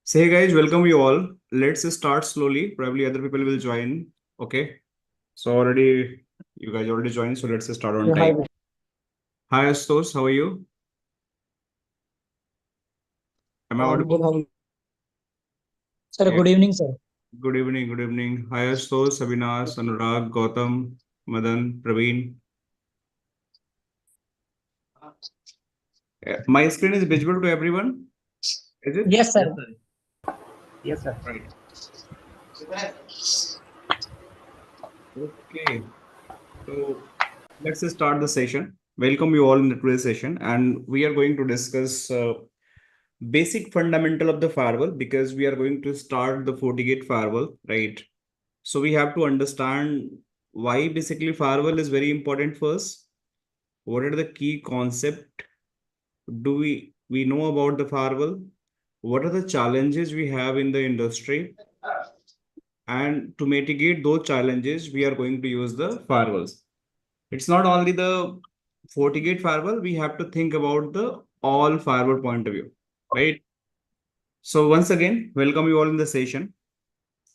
So hey guys, welcome you all. Let's start slowly. Probably other people will join. Okay. So already you guys already joined, so let's start on Yeah, hi. time. Hi Astos, how are you? Am I I'm audible? good. How are you? Sir, Yeah. good evening, sir. Good evening, good evening. Hi Astos, Avinash, Anurag, Gautam, Madan, Praveen. My screen is visible to everyone. Is it? Yes, sir. Yes, sir. Right. Okay. So let's start the session. Welcome you all in the today's session, and we are going to discuss basic fundamental of the firewall because we are going to start the FortiGate firewall, right? So we have to understand why basically firewall is very important first. What are the key concept do we know about the firewall? What are the challenges we have in the industry? And to mitigate those challenges, we are going to use the firewalls. It's not only the FortiGate firewall, we have to think about the all firewall point of view, right? So once again, welcome you all in the session.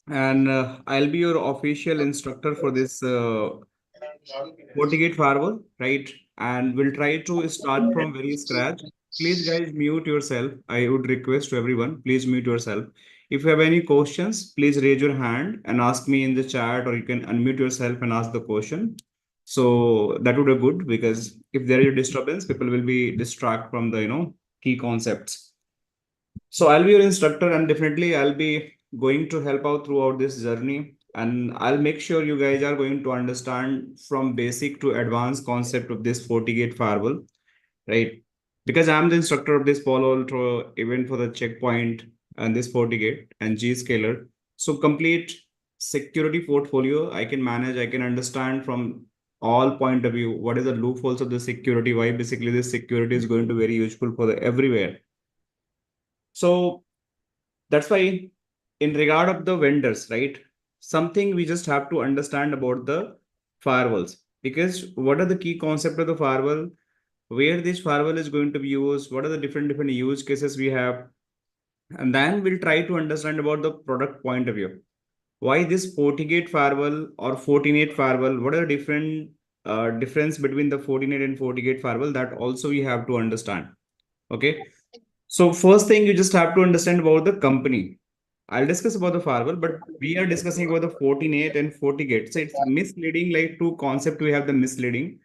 And I'll be your official instructor for this FortiGate firewall, right? And we'll try to start from very scratch. Please, guys, mute yourself. I would request to everyone, please mute yourself. If you have any questions, please raise your hand and ask me in the chat, or you can unmute yourself and ask the question. So that would be good because if there is a disturbance, people will be distracted from the key concepts. So I'll be your instructor and definitely I'll be going to help out throughout this journey. And I'll make sure you guys are going to understand from basic to advanced concept of this FortiGate firewall, right? Because I'm the instructor of this Palo Alto event for the checkpoint and this FortiGate and Zscaler. So complete security portfolio I can manage, I can understand from all point of view, what is the loopholes of the security, why basically this security is going to be very useful for the everywhere. So that's why in regard of the vendors, right? Something we just have to understand about the firewalls, because what are the key concept of the firewall, where this firewall is going to be used, what are the different use cases we have, and then we'll try to understand about the product point of view. Why this FortiGate firewall or Fortinet firewall? What are the different difference between the Fortinet and FortiGate firewall? That also we have to understand. Okay. So first thing you just have to understand about the company. I'll discuss about the firewall, but we are discussing about the Fortinet and FortiGate. So it's misleading, like two concept we have the misleading.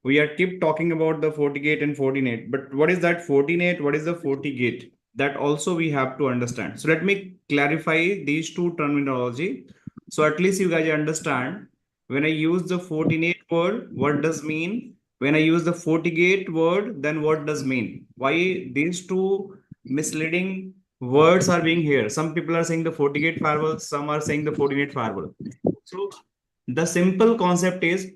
We are keep talking about the FortiGate and Fortinet, but what is that Fortinet? What is the FortiGate? That also we have to understand. So let me clarify these two terminology. So at least you guys understand when I use the Fortinet word, what does mean? When I use the FortiGate word, then what does mean? Why these two misleading words are being here? Some people are saying the FortiGate firewall, some are saying the Fortinet firewall. So the simple concept is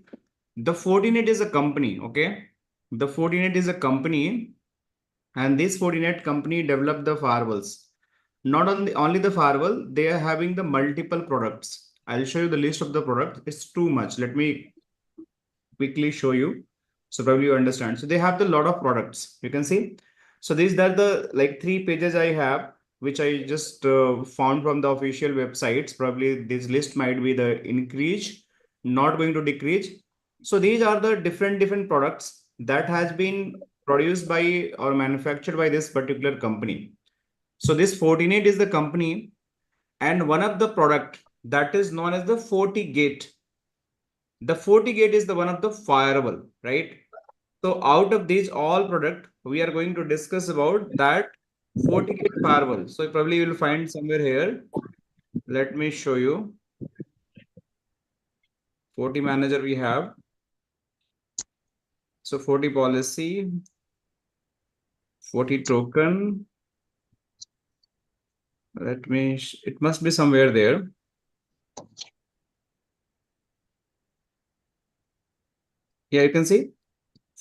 the Fortinet is a company, okay? The Fortinet is a company, and this Fortinet company developed the firewalls. Not only the firewall, they are having the multiple products. I'll show you the list of the product. It's too much. Let me quickly show you. So probably you understand. So they have the lot of products. You can see. So these are the like 3 pages I have, which I just found from the official websites. Probably this list might be the increase, not going to decrease. So these are the different products that has been produced by or manufactured by this particular company. So this Fortinet is the company, and one of the product that is known as the FortiGate. The FortiGate is the one of the firewall, right? So out of these all product, we are going to discuss about that FortiGate firewall. So probably you will find somewhere here. Let me show you. Forti manager we have. So Forti policy, Forti token. It must be somewhere there. Yeah, you can see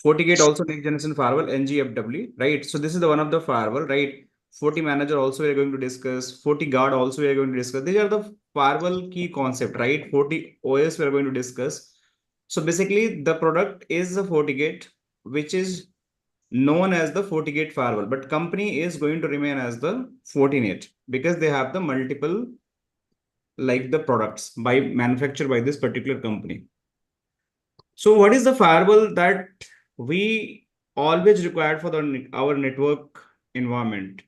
FortiGate also next generation firewall, NGFW, right? So this is the one of the firewall, right? Forti manager also we are going to discuss. FortiGuard also we are going to discuss. These are the firewall key concept, right? Forti OS we are going to discuss. So basically the product is the FortiGate, which is known as the FortiGate Firewall, but company is going to remain as the Fortinet because they have the multiple like the products by manufactured by this particular company. So what is the firewall that we always required for our network environment?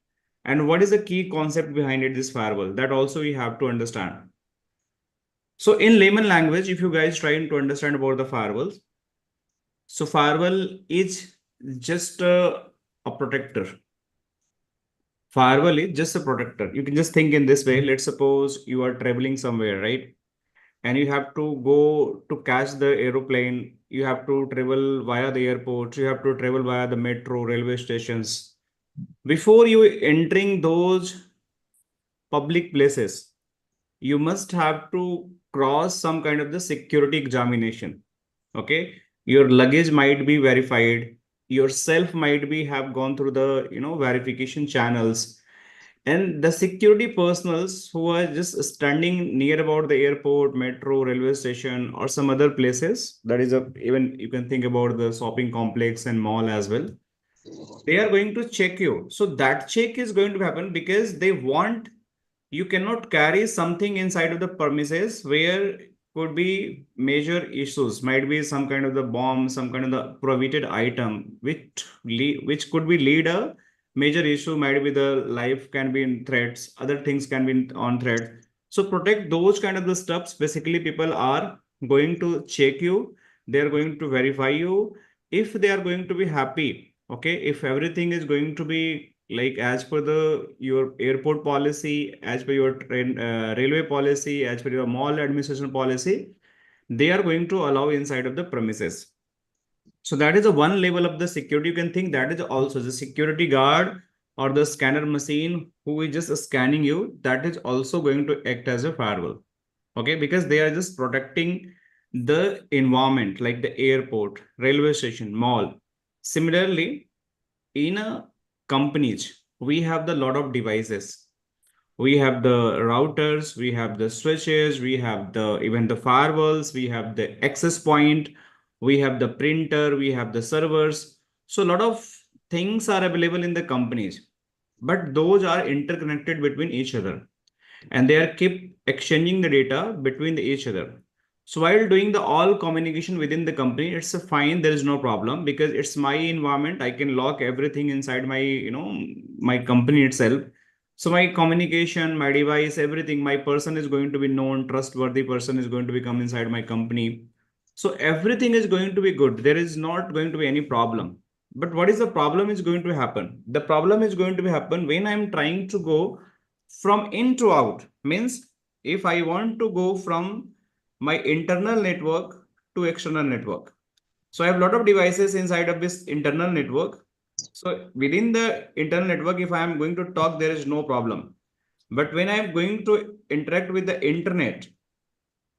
And what is the key concept behind it, this firewall? That also we have to understand. So in layman language, if you guys trying to understand about the firewalls, so firewall is just a protector. Firewall is just a protector. You can just think in this way. Let's suppose you are traveling somewhere, right? And you have to go to catch the aeroplane. You have to travel via the airport. You have to travel via the metro, railway stations. Before you entering those public places, you must have to cross some kind of the security examination. Okay, your luggage might be verified. Yourself might be have gone through the verification channels, and the security personals who are just standing near about the airport, metro, railway station, or some other places. That is even you can think about the shopping complex and mall as well. They are going to check you. So that check is going to happen because they want you cannot carry something inside of the premises where could be major issues, might be some kind of the bomb, some kind of the prohibited item, which could be lead a major issue, might be the life can be in threats, other things can be on threat. So protect those kind of the stuffs. Basically, people are going to check you, they are going to verify you. If they are going to be happy, okay, if everything is going to be like as per the your airport policy, as per your railway policy, as per your mall administration policy, they are going to allow inside of the premises. So that is a one level of the security. You can think that is also the security guard or the scanner machine who is just scanning you. That is also going to act as a firewall. Okay, because they are just protecting the environment like the airport, railway station, mall. Similarly, in a companies, we have the lot of devices. We have the routers, we have the switches, we have the even the firewalls, we have the access point, we have the printer, we have the servers. So a lot of things are available in the companies, but those are interconnected between each other, and they are keep exchanging the data between each other. So while doing the all communication within the company, it's a fine. There is no problem because it's my environment. I can lock everything inside my, my company itself. So my communication, my device, everything, my person is going to be known, trustworthy person is going to be come inside my company. So everything is going to be good. There is not going to be any problem. But what is the problem is going to happen? The problem is going to be happen when I'm trying to go from in to out. Means if I want to go from my internal network to external network. So I have a lot of devices inside of this internal network. So within the internal network, if I am going to talk, there is no problem. But when I am going to interact with the internet,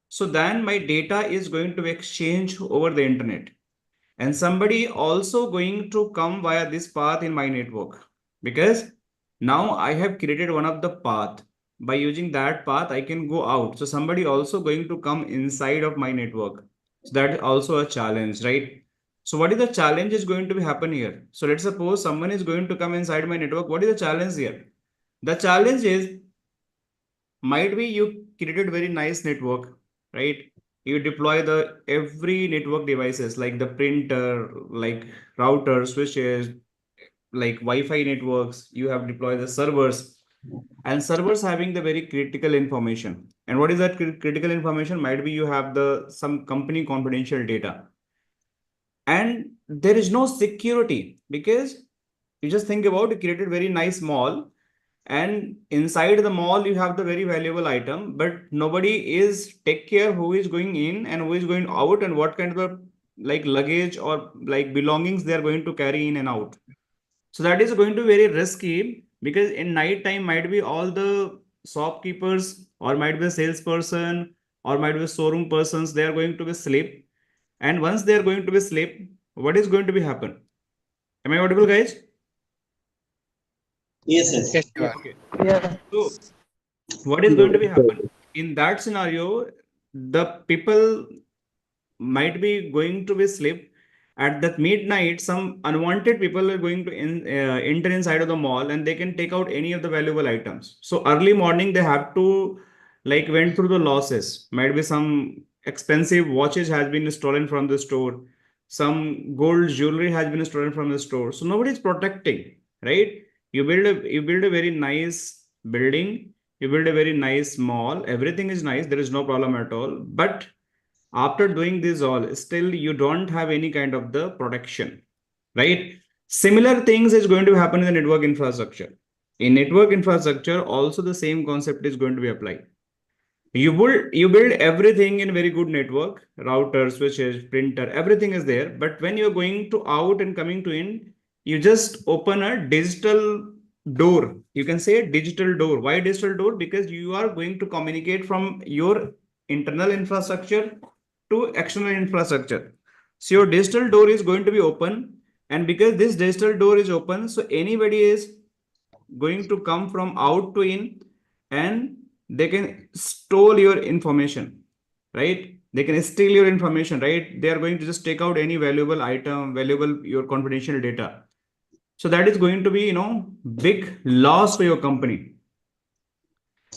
so then my data is going to exchange over the internet. And somebody also going to come via this path in my network, because now I have created one of the path. By using that path, I can go out. So somebody also going to come inside of my network. So that is also a challenge, right? So what is the challenge is going to be happen here? So let's suppose someone is going to come inside my network. What is the challenge here? The challenge is might be you created very nice network, right? You deploy the every network devices like the printer, like router, switches, like Wi-Fi networks. You have deployed the servers, and servers having the very critical information. And what is that critical information? Might be you have the some company confidential data, and there is no security because you just think about you created very nice mall, and inside the mall you have the very valuable item, but nobody is take care who is going in and who is going out and what kind of like luggage or like belongings they are going to carry in and out. So that is going to be very risky because in night time might be all the shopkeepers or might be a salesperson or might be showroom persons, they are going to be sleep. And once they are going to be sleep, what is going to be happen? Am I audible, guys? Yes, yes. Yes, you are. Okay. Yeah. So what is going to be happen? In that scenario, the people might be going to be sleep, at that midnight, some unwanted people are going to enter inside of the mall and they can take out any of the valuable items. So early morning, they have to like went through the losses. Might be some expensive watches has been stolen from the store. Some gold jewelry has been stolen from the store. So nobody is protecting, right? You build a very nice building. You build a very nice mall. Everything is nice. There is no problem at all. But after doing this all, still you don't have any kind of the protection, right? Similar things is going to happen in the network infrastructure. In network infrastructure, also the same concept is going to be applied. You build everything in very good network, router, switches, printer, everything is there. But when you're going to out and coming to in, you just open a digital door. You can say a digital door. Why digital door? Because you are going to communicate from your internal infrastructure to external infrastructure. So your digital door is going to be open. And because this digital door is open, so anybody is going to come from out to in and they can steal your information, right? They can steal your information, right? They are going to just take out any valuable item, valuable your confidential data. So that is going to be, big loss for your company.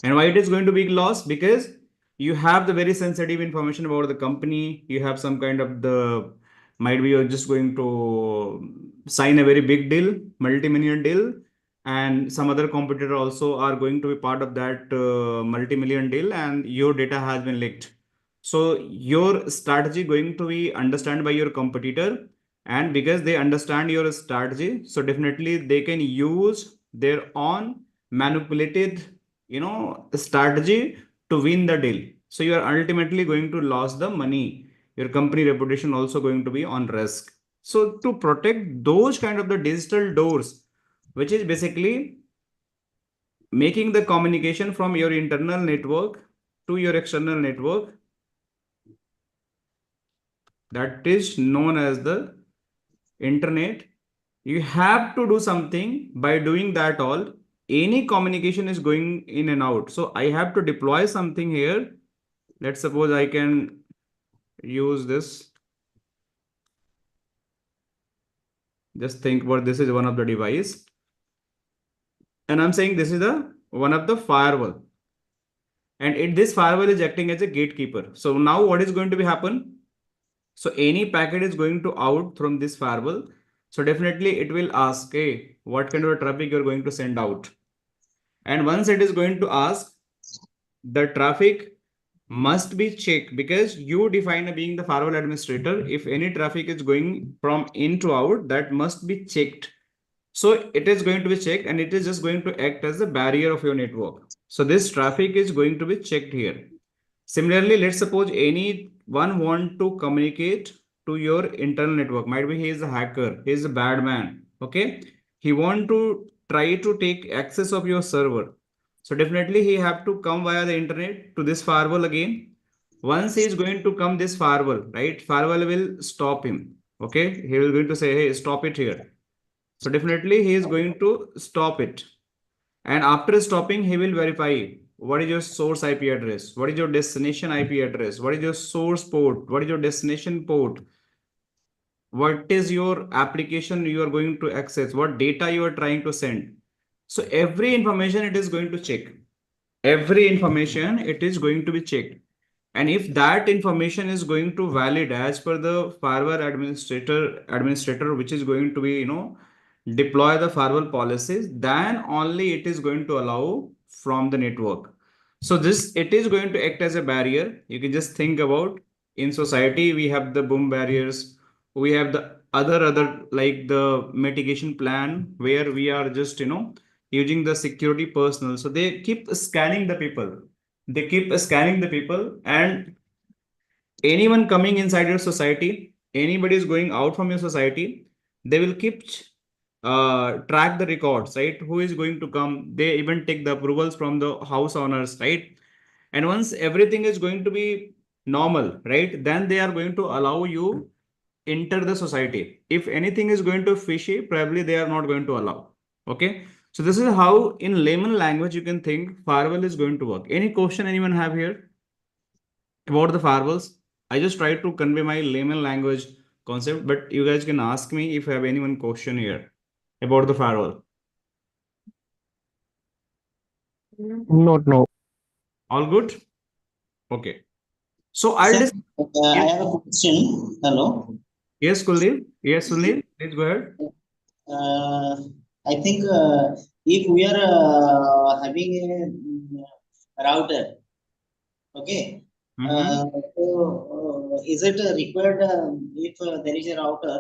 And why it is going to be loss? Because you have the very sensitive information about the company. You have some kind of the, might be you're just going to sign a very big deal, multi-million deal, and some other competitor also are going to be part of that multi-million deal, and your data has been leaked. So your strategy going to be understood by your competitor, and because they understand your strategy, so definitely they can use their own manipulated strategy to win the deal. So you are ultimately going to lose the money. Your company reputation also going to be on risk. So to protect those kind of the digital doors, which is basically making the communication from your internal network to your external network, that is known as the internet. You have to do something. By doing that all, any communication is going in and out. So I have to deploy something here. Let's suppose I can use this. Just think about this is one of the device. And I'm saying this is the one of the firewall. And this firewall is acting as a gatekeeper. So now what is going to be happen? So any packet is going to out from this firewall. So definitely it will ask, hey, what kind of traffic you're going to send out? And once it is going to ask, the traffic must be checked because you define being the firewall administrator. If any traffic is going from in to out, that must be checked. So it is going to be checked and it is just going to act as the barrier of your network. So this traffic is going to be checked here. Similarly, let's suppose anyone want to communicate to your internal network. Might be he is a hacker, he is a bad man. Okay. He want to try to take access of your server. So definitely he have to come via the internet to this firewall again. Once he is going to come this firewall, right? Firewall will stop him. Okay. He will going to say, hey, stop it here. So definitely he is going to stop it. And after stopping, he will verify what is your source IP address, what is your destination IP address, what is your source port, what is your destination port, what is your application you are going to access, what data you are trying to send. So every information it is going to check. Every information it is going to be checked. And if that information is going to valid as per the firewall administrator, which is going to be, deploy the firewall policies, then only it is going to allow from the network. So this, it is going to act as a barrier. You can just think about in society, we have the boom barriers. We have the other like the mitigation plan where we are just, using the security personnel. So they keep scanning the people. They keep scanning the people, and anyone coming inside your society, anybody is going out from your society, they will keep track the records, right? Who is going to come? They even take the approvals from the house owners, right? And once everything is going to be normal, right, then they are going to allow you enter the society. If anything is going to fishy, probably they are not going to allow. Okay. So this is how in layman language you can think firewall is going to work. Any question anyone have here about the firewalls? I just try to convey my layman language concept, but you guys can ask me if you have any one question here about the firewall. No. All good? Okay. So I'll Sir, just I have a question. Hello. yes, Kuldeep. Yes, Sunil. Please go ahead. I think if we are having a router, okay. Mhm. Is it required if there is a router,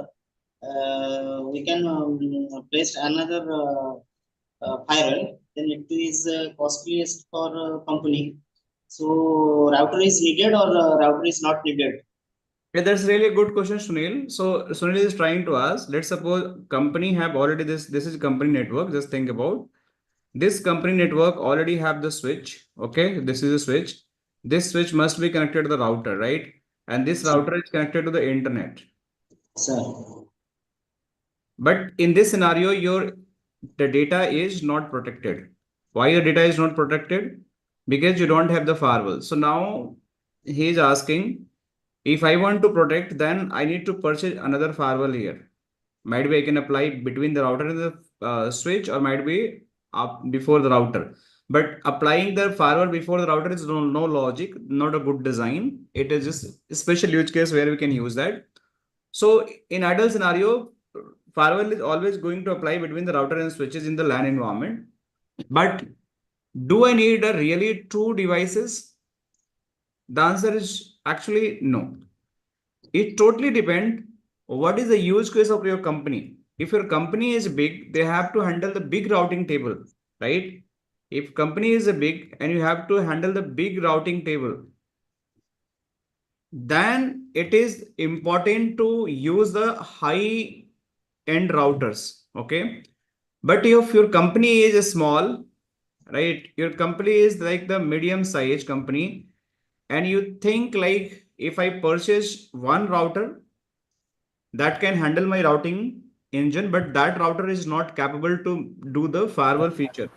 we can place another firewall, then it is costliest for company. So router is needed or router is not needed? Yeah, that's really a good question, Sunil. So Sunil is trying to ask, let's suppose company have already this is company network. Just think about this company network already have the switch. Okay, this is a switch. This switch must be connected to the router, right? And this router is connected to the internet. Sir. But in this scenario, the data is not protected. Why the data is not protected? Because you don't have the firewall. So now he is asking, if I want to protect, then I need to purchase another firewall here. Might be I can apply between the router and the switch, or might be up before the router. But applying the firewall before the router is no logic, not a good design. It is just a special use case where we can use that. So in ideal scenario, firewall is always going to apply between the router and switches in the LAN environment. But do I need a really two devices? The answer is actually no. It totally depends what is the use case of your company. If your company is big, they have to handle the big routing table, right? If company is a big and you have to handle the big routing table, then it is important to use the high end routers. Okay. But if your company is small, right? Your company is like the medium size company, and you think like if I purchase one router that can handle my routing engine, but that router is not capable to do the firewall feature.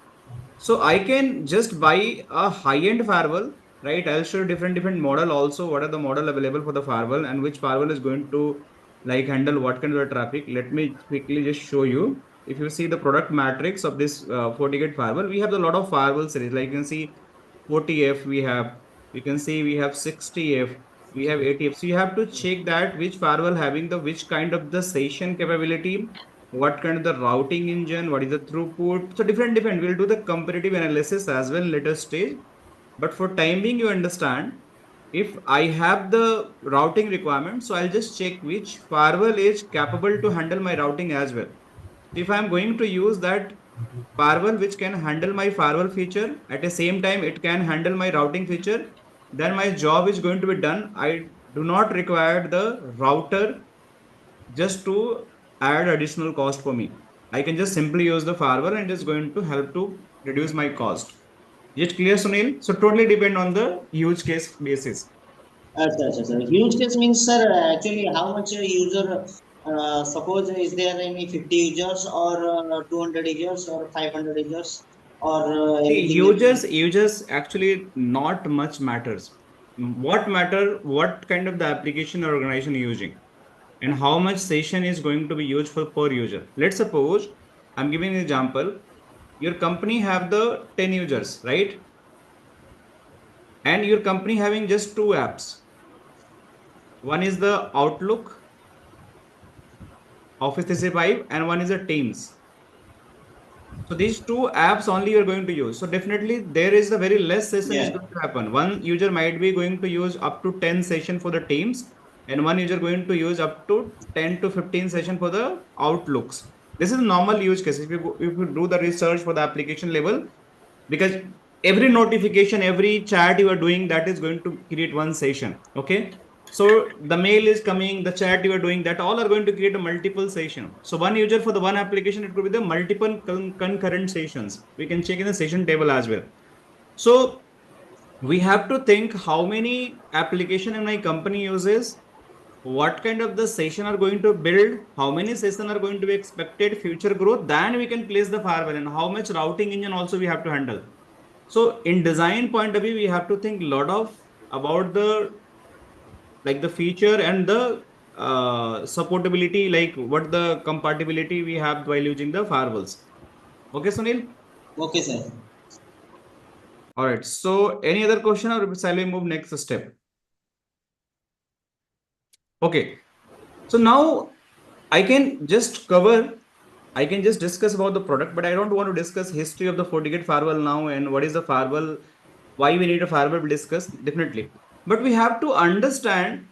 So I can just buy a high-end firewall, right? I'll show you different model also. What are the model available for the firewall and which firewall is going to like handle what kind of traffic. Let me quickly just show you. If you see the product matrix of this FortiGate firewall, we have a lot of firewall series. Like you can see 40F we have, you can see we have 60F, we have 80F. So you have to check that which firewall having the which kind of the session capability, what kind of the routing engine, what is the throughput. So different. We'll do the comparative analysis as well later stage. But for time being, you understand, if I have the routing requirement, so I'll just check which firewall is capable to handle my routing as well. If I'm going to use that firewall which can handle my firewall feature, at the same time it can handle my routing feature, then my job is going to be done. I do not require the router just to add additional cost for me. I can just simply use the firewall and it's going to help to reduce my cost. Is it clear, Sunil? So totally depend on the use case basis. Sir. Huge case means, sir, actually how much a user, suppose is there any 50 users or 200 users or 500 users or See, anything else? users actually not much matters. What matter, what kind of the application or organization you're using and how much session is going to be used for per user. Let's suppose I'm giving an example. Your company have the 10 users, right? And your company having just two apps. One is the Outlook, Office 365, and one is the Teams. So these two apps only you're going to use. So definitely there is a very less session is Yeah. going to happen. One user might be going to use up to 10 session for the Teams, and one user going to use up to 10 to 15 session for the Outlooks. This is normal use case. If you do the research for the application level, because every notification, every chat you are doing, that is going to create one session. Okay. So the mail is coming, the chat you are doing, that all are going to create a multiple session. So one user for the one application, it could be the multiple concurrent sessions. We can check in the session table as well. So we have to think how many application in my company uses, what kind of the session are going to build, how many session are going to be expected, future growth, then we can place the firewall, and how much routing engine also we have to handle. So in design point of view, we have to think a lot of about the like the feature and the supportability, like what the compatibility we have while using the firewalls. Okay, Sunil? Okay, sir. All right. So any other question, or shall we move next step? Okay. So now I can just discuss about the product, but I don't want to discuss history of the FortiGate firewall now and what is the firewall, why we need a firewall, we discuss definitely. But we have to understand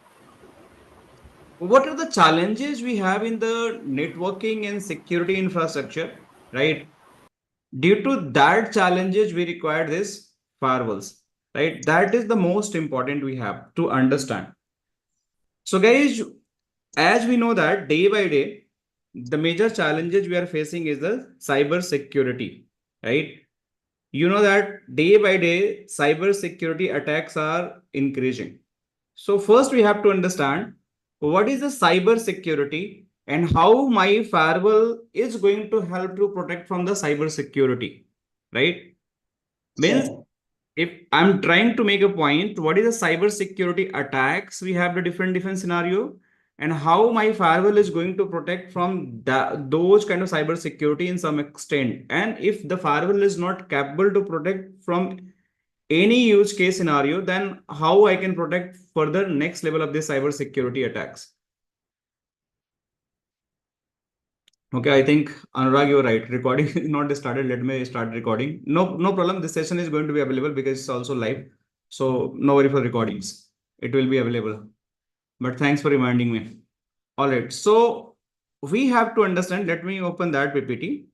what are the challenges we have in the networking and security infrastructure, right? Due to that challenges, we require this firewalls, right? That is the most important we have to understand. So guys, as we know that day by day, the major challenges we are facing is the cyber security, right? You know that day by day, cyber security attacks are increasing. So first we have to understand what is the cyber security and how my firewall is going to help to protect from the cyber security, right? Means Sir. if I'm trying to make a point, what is the cyber security attacks? We have the different scenario, and how my firewall is going to protect from those kind of cyber security in some extent. And if the firewall is not capable to protect from any use case scenario, then how I can protect further next level of this cyber security attacks. Okay, I think Anurag, you're right. Recording is not started. Let me start recording. No problem. This session is going to be available because it's also live. So no worry for recordings. It will be available. But thanks for reminding me. All right. So we have to understand. Let me open that PPT.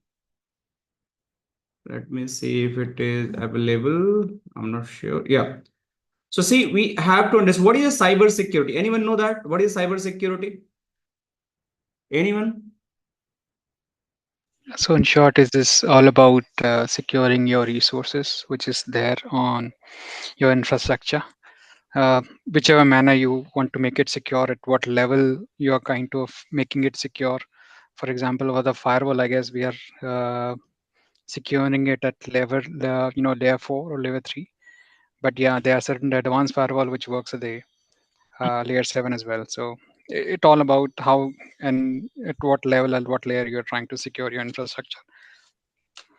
Let me see if it is available. I'm not sure. Yeah. So see, we have to understand what is cyber security. Anyone know that? What is cyber security? Anyone? So in short, is this all about securing your resources, which is there on your infrastructure? Whichever manner you want to make it secure, at what level you are kind of making it secure. For example, over the firewall, I guess we are securing it at level, layer 4 or layer 3. But yeah, there are certain advanced firewall which works at the layer 7 as well. So it all about how and at what level and what layer you're trying to secure your infrastructure.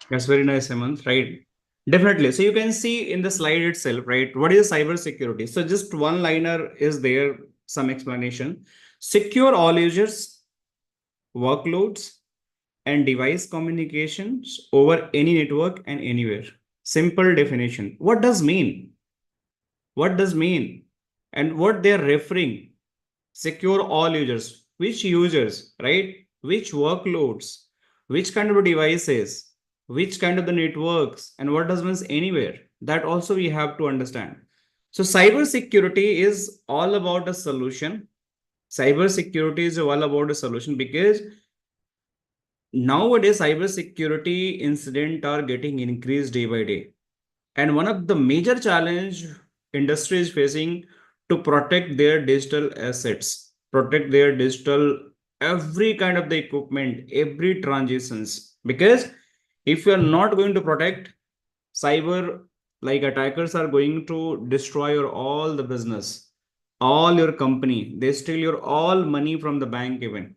That's very nice, Hemant, right? Definitely. So you can see in the slide itself, right? What is cyber security? So just one liner is there, some explanation. Secure all users, workloads, and device communications over any network and anywhere. Simple definition. What does mean? What does mean? And what they're referring? Secure all users. Which users, right? Which workloads? Which kind of devices? Which kind of the networks? And what does means anywhere? That also we have to understand. So cyber security is all about a solution. Cyber security is all about a solution because nowadays cyber security incidents are getting increased day by day. And one of the major challenge industry is facing to protect their digital assets, protect their digital, every kind of the equipment, every transitions. Because if you are not going to protect, cyber like attackers are going to destroy your all the business, all your company. They steal your all money from the bank even.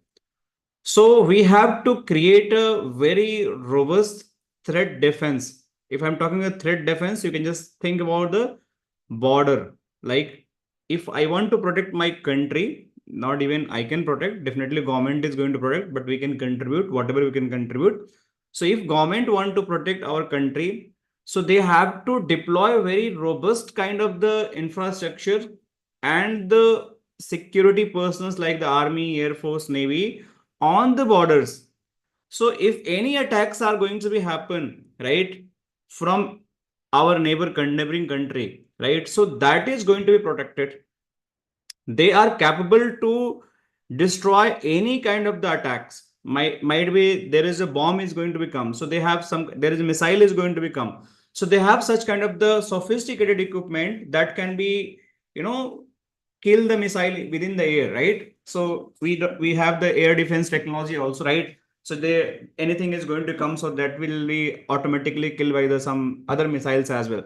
So we have to create a very robust threat defense. If I'm talking about threat defense, you can just think about the border. Like if I want to protect my country, not even I can protect, definitely government is going to protect, but we can contribute whatever we can contribute. So if government want to protect our country, so they have to deploy very robust kind of the infrastructure and the security persons like the army, air force, navy on the borders. So if any attacks are going to be happen, right, from our neighboring country, right, so that is going to be protected. They are capable to destroy any kind of the attacks. Might be there is a bomb is going to become. So they have some, there is a missile is going to become. So they have such kind of the sophisticated equipment that can be, kill the missile within the air, right? So we have the air defense technology also, right? So they anything is going to come, so that will be automatically killed by the some other missiles as well.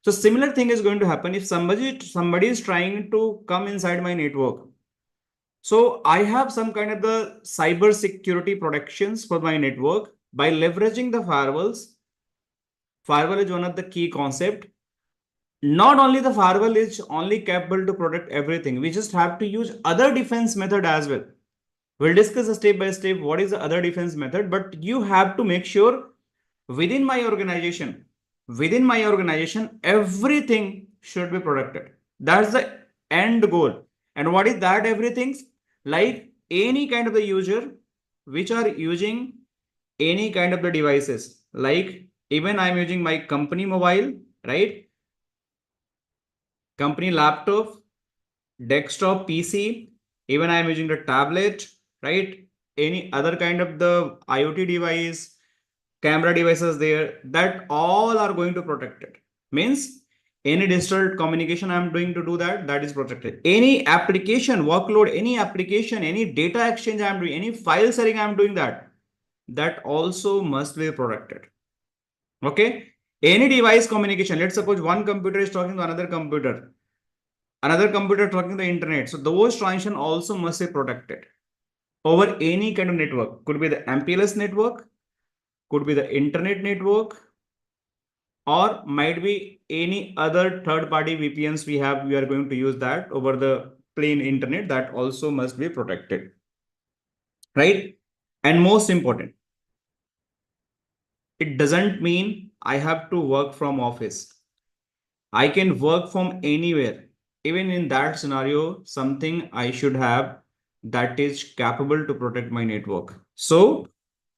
So similar thing is going to happen if somebody is trying to come inside my network. So I have some kind of the cyber security protections for my network by leveraging the firewalls. Firewall is one of the key concept. Not only the firewall is only capable to protect everything. We just have to use other defense method as well. We'll discuss step by step what is the other defense method, but you have to make sure within my organization, everything should be protected. That's the end goal. And what is that everything? Like any kind of the user which are using any kind of the devices, like even I'm using my company mobile, right? Company laptop, desktop PC, even I'm using the tablet, right? Any other kind of the IoT device, camera devices there, that all are going to protect it. Means any digital communication I'm doing to do that, that is protected. Any application workload, any application, any data exchange I'm doing, any file sharing I'm doing that also must be protected. Okay. Any device communication, let's suppose one computer is talking to another computer talking to the internet. So those transactions also must be protected over any kind of network. Could be the MPLS network, could be the internet network, or might be any other third-party VPNs we are going to use that over the plain internet, that also must be protected, right? And most important, it doesn't mean I have to work from office. I can work from anywhere. Even in that scenario, something I should have that is capable to protect my network. So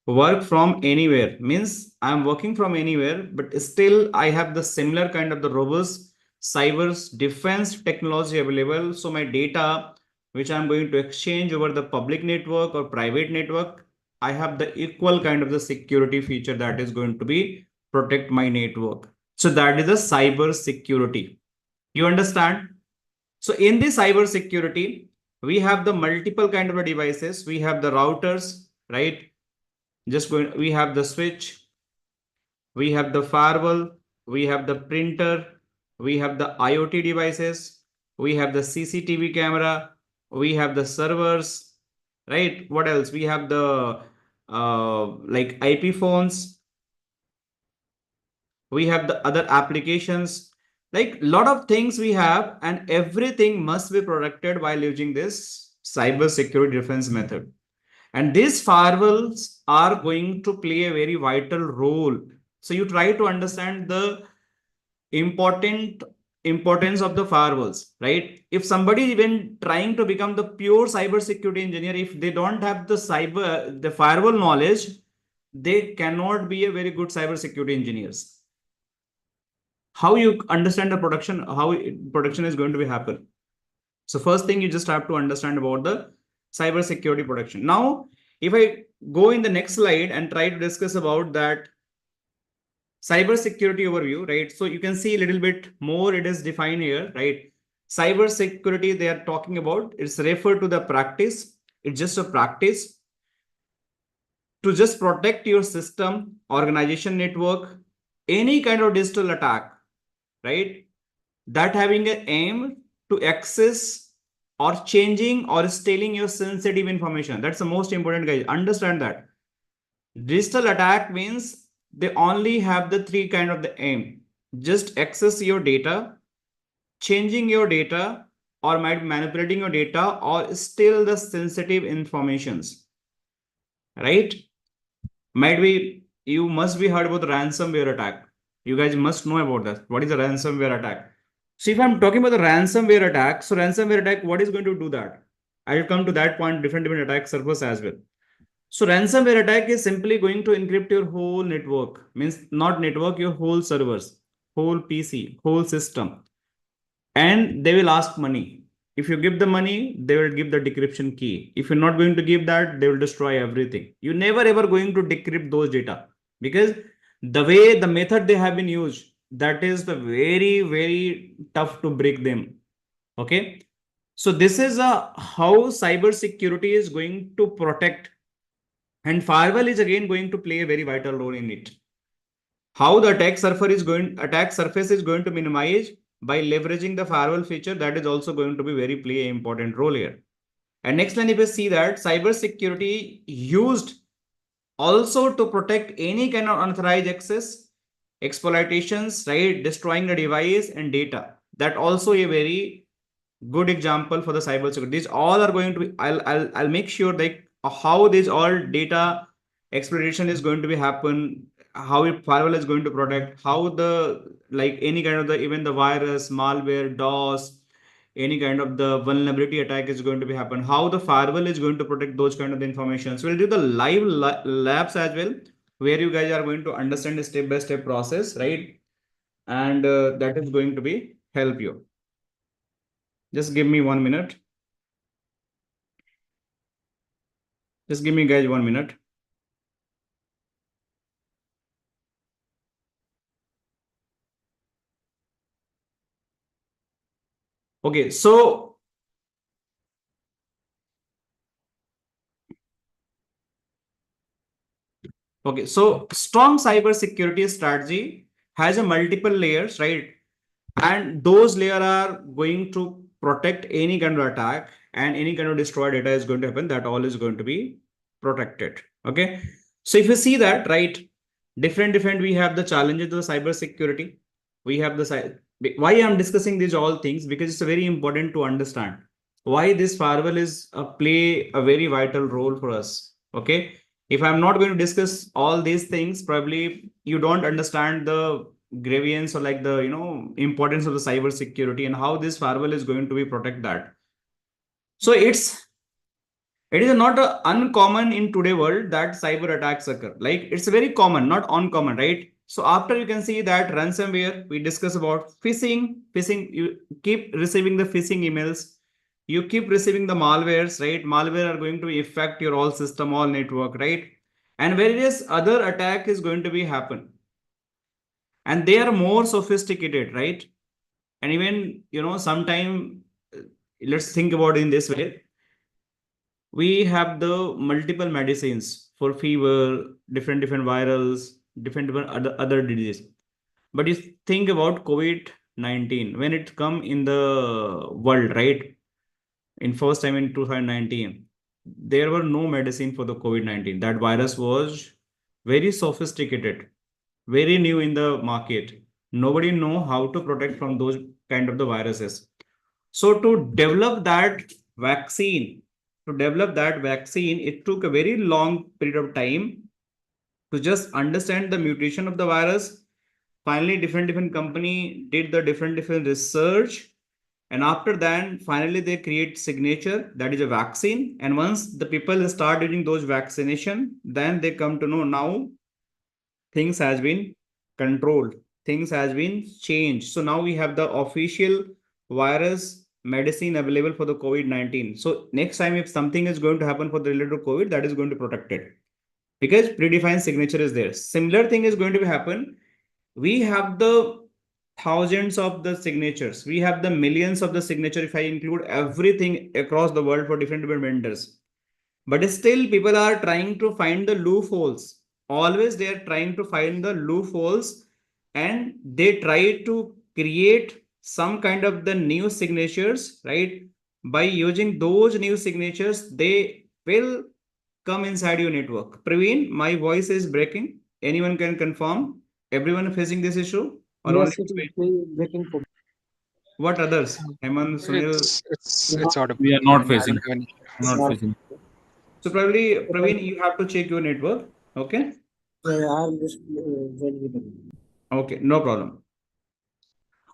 work from anywhere means I'm working from anywhere, but still I have the similar kind of the robust cyber defense technology available. So my data, which I'm going to exchange over the public network or private network, I have the equal kind of the security feature that is going to be protect my network. So that is the cyber security. You understand? So in the cyber security, we have the multiple kind of devices. We have the routers, right? We have the switch, we have the firewall, we have the printer, we have the IoT devices, we have the CCTV camera, we have the servers, right? What else? We have the like IP phones, we have the other applications, like lot of things we have, and everything must be protected while using this cyber security defense method. And these firewalls are going to play a very vital role. So you try to understand the importance of the firewalls, right? If somebody even trying to become the pure cyber security engineer, if they don't have the firewall knowledge, they cannot be a very good cyber security engineers. How you understand the production, how production is going to be happen? So first thing, you just have to understand about the cyber security protection. Now, if I go in the next slide and try to discuss about that cyber security overview, right? So you can see a little bit more, it is defined here, right? Cyber security they are talking about, it's referred to the practice. It's just a practice to just protect your system, organization, network, any kind of digital attack, right? That having an aim to access or changing or stealing your sensitive information. That's the most important, guys. Understand that. Digital attack means they only have the three kind of the aim. Just access your data, changing your data, or might be manipulating your data, or steal the sensitive informations. Right? Might be you must be heard about the ransomware attack. You guys must know about that. What is a ransomware attack? So if I'm talking about the ransomware attack, so ransomware attack, what is going to do that? I will come to that point, different attack surface as well. So ransomware attack is simply going to encrypt your whole network, means not network, your whole servers, whole PC, whole system. And they will ask money. If you give the money, they will give the decryption key. If you're not going to give that, they will destroy everything. You never ever going to decrypt those data, because the way the method they have been used, that is the very, very tough to break them. Okay. So this is how cyber security is going to protect, and firewall is again going to play a very vital role in it. How the attack surface is going to minimize by leveraging the firewall feature, that is also going to be very play an important role here. And next line, if you see that cybersecurity used also to protect any kind of unauthorized access, exploitations, right? Destroying the device and data. That also a very good example for the cybersecurity. These all are going to be, I'll make sure like how this all data exploitation is going to be happen, how firewall is going to protect, how the like any kind of the even the virus, malware, DOS, any kind of the vulnerability attack is going to be happen, how the firewall is going to protect those kind of information. So we'll do the live labs as well, where you guys are going to understand the step-by-step process, right? And that is going to be help you. Just give me 1 minute. Just give me guys 1 minute. Okay, so strong cybersecurity strategy has a multiple layers, right? And those layers are going to protect any kind of attack, and any kind of destroyed data is going to happen. That all is going to be protected. Okay, so if you see that, right, different we have the challenges of the cybersecurity. We have the why I'm discussing these all things, because it's very important to understand why this firewall is play a very vital role for us. Okay, if I'm not going to discuss all these things, probably you don't understand the grievance or like the importance of the cyber security and how this firewall is going to be protect that. So it is not uncommon in today world that cyber attacks occur. Like it's very common, not uncommon, right? So after you can see that ransomware, we discuss about phishing, you keep receiving the phishing emails, you keep receiving the malwares, right? Malware are going to affect your all system, all network, right? And various other attack is going to be happen. And they are more sophisticated, right? And even, sometime, let's think about it in this way. We have the multiple medicines for fever, different virals, different other diseases. But you think about COVID-19, when it come in the world, right? In first time in 2019, there were no medicine for the COVID-19. That virus was very sophisticated, very new in the market. Nobody know how to protect from those kind of the viruses. So to develop that vaccine, it took a very long period of time to just understand the mutation of the virus. Finally, different company did the different research. And after that, finally, they create signature, that is a vaccine. And once the people start using those vaccination, then they come to know now things has been controlled, things has been changed. So now we have the official virus medicine available for the COVID-19. So next time if something is going to happen for the related to COVID, that is going to protect it because predefined signature is there. Similar thing is going to happen. We have the thousands of the signatures. We have the millions of the signature if I include everything across the world for different vendors. But still people are trying to find the loopholes. Always they are trying to find the loopholes, and they try to create some kind of the new signatures, right? By using those new signatures, they will come inside your network. Praveen, my voice is breaking. Anyone can confirm? Everyone facing this issue? Or Yes, only it is breaking for what others? Hemant, Sunil. It's audible. We are I not mean, I facing. don't have any. Not facing. So probably Praveen, you have to check your network. Okay. I'm just joining. Okay, no problem.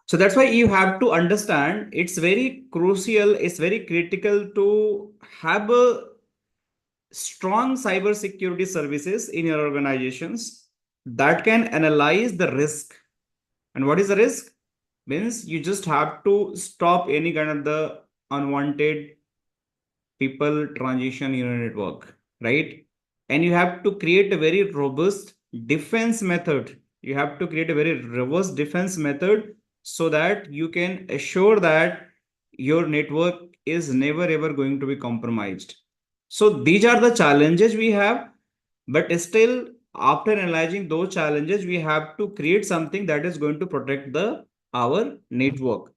So that's why you have to understand it's very crucial, it's very critical to have a strong cybersecurity services in your organizations that can analyze the risk. And what is the risk? Means you just have to stop any kind of the unwanted people transition in your network, right? And you have to create a very robust defense method. You have to create a very robust defense method so that you can assure that your network is never ever going to be compromised. So these are the challenges we have, but still after analyzing those challenges, we have to create something that is going to protect the our network.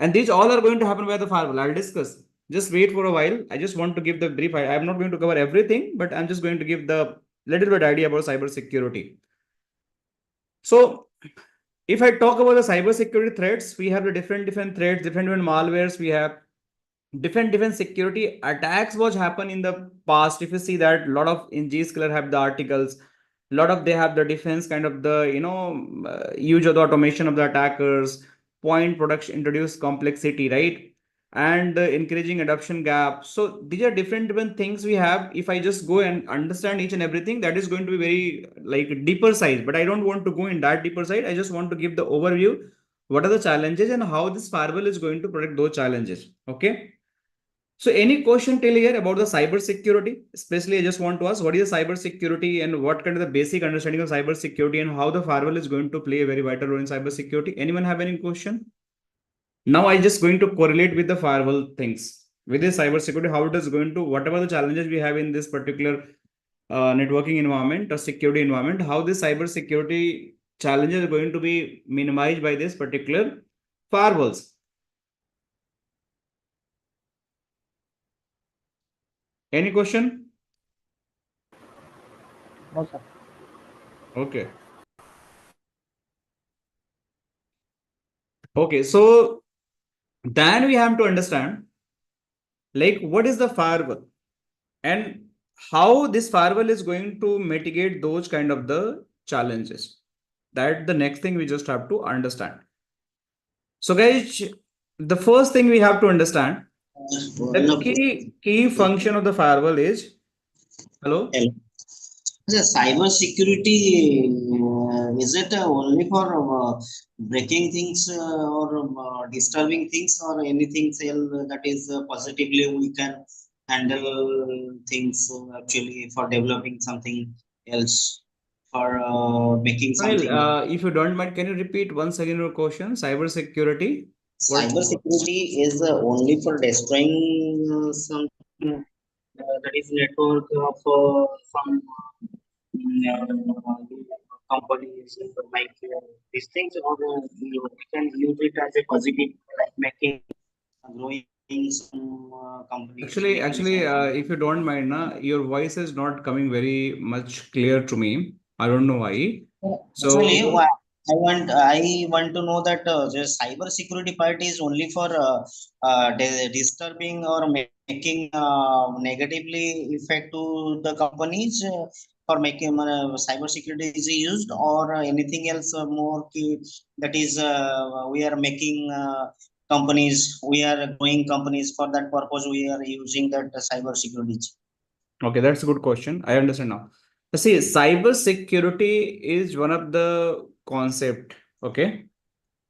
And these all are going to happen by the firewall. I'll discuss. Just wait for a while. I just want to give the brief. I'm not going to cover everything, but I'm just going to give the little bit idea about cybersecurity. So if I talk about the cybersecurity threats, we have the different threats, different malwares. We have different security attacks which happen in the past. If you see that a lot of in Zscaler have the articles, a lot of they have the defense kind of the use of the automation of the attackers, point production, introduce complexity, right? And encouraging adoption gap. So these are different things we have. If I just go and understand each and everything, that is going to be very like deeper side, but I don't want to go in that deeper side. I just want to give the overview. What are the challenges and how this firewall is going to protect those challenges? Okay. So any question till here about the cyber security? Especially I just want to ask what is the cyber security and what kind of the basic understanding of cyber security and how the firewall is going to play a very vital role in cyber security. Anyone have any question? Now I just going to correlate with the firewall things with the cyber security, how it is going to, whatever the challenges we have in this particular networking environment or security environment, how this cyber security challenges are going to be minimized by this particular firewalls. Any question? No, sir. Okay. Okay, so then we have to understand like what is the firewall and how this firewall is going to mitigate those kind of the challenges. That the next thing we just have to understand. So guys, the first thing we have to understand, the key function of the firewall is, hello? The cyber security, is it only for breaking things or disturbing things or anything else that is positively we can handle things actually for developing something else for making something. If you don't mind, can you repeat once again your question? Cyber security. Cyber security is only for destroying something that is network for some companies like these things, or we can use it as a positive, like making growing some companies. Actually, if you don't mind, your voice is not coming very much clear to me. I don't know why. So Actually, I want to know that the cyber security part is only for disturbing or making negatively effect to the companies for making cyber security is used, or anything else more key that is we are making companies, we are growing companies, for that purpose we are using that cyber security. okay, that's a good question. I understand now. See, cyber security is one of the concept. Okay.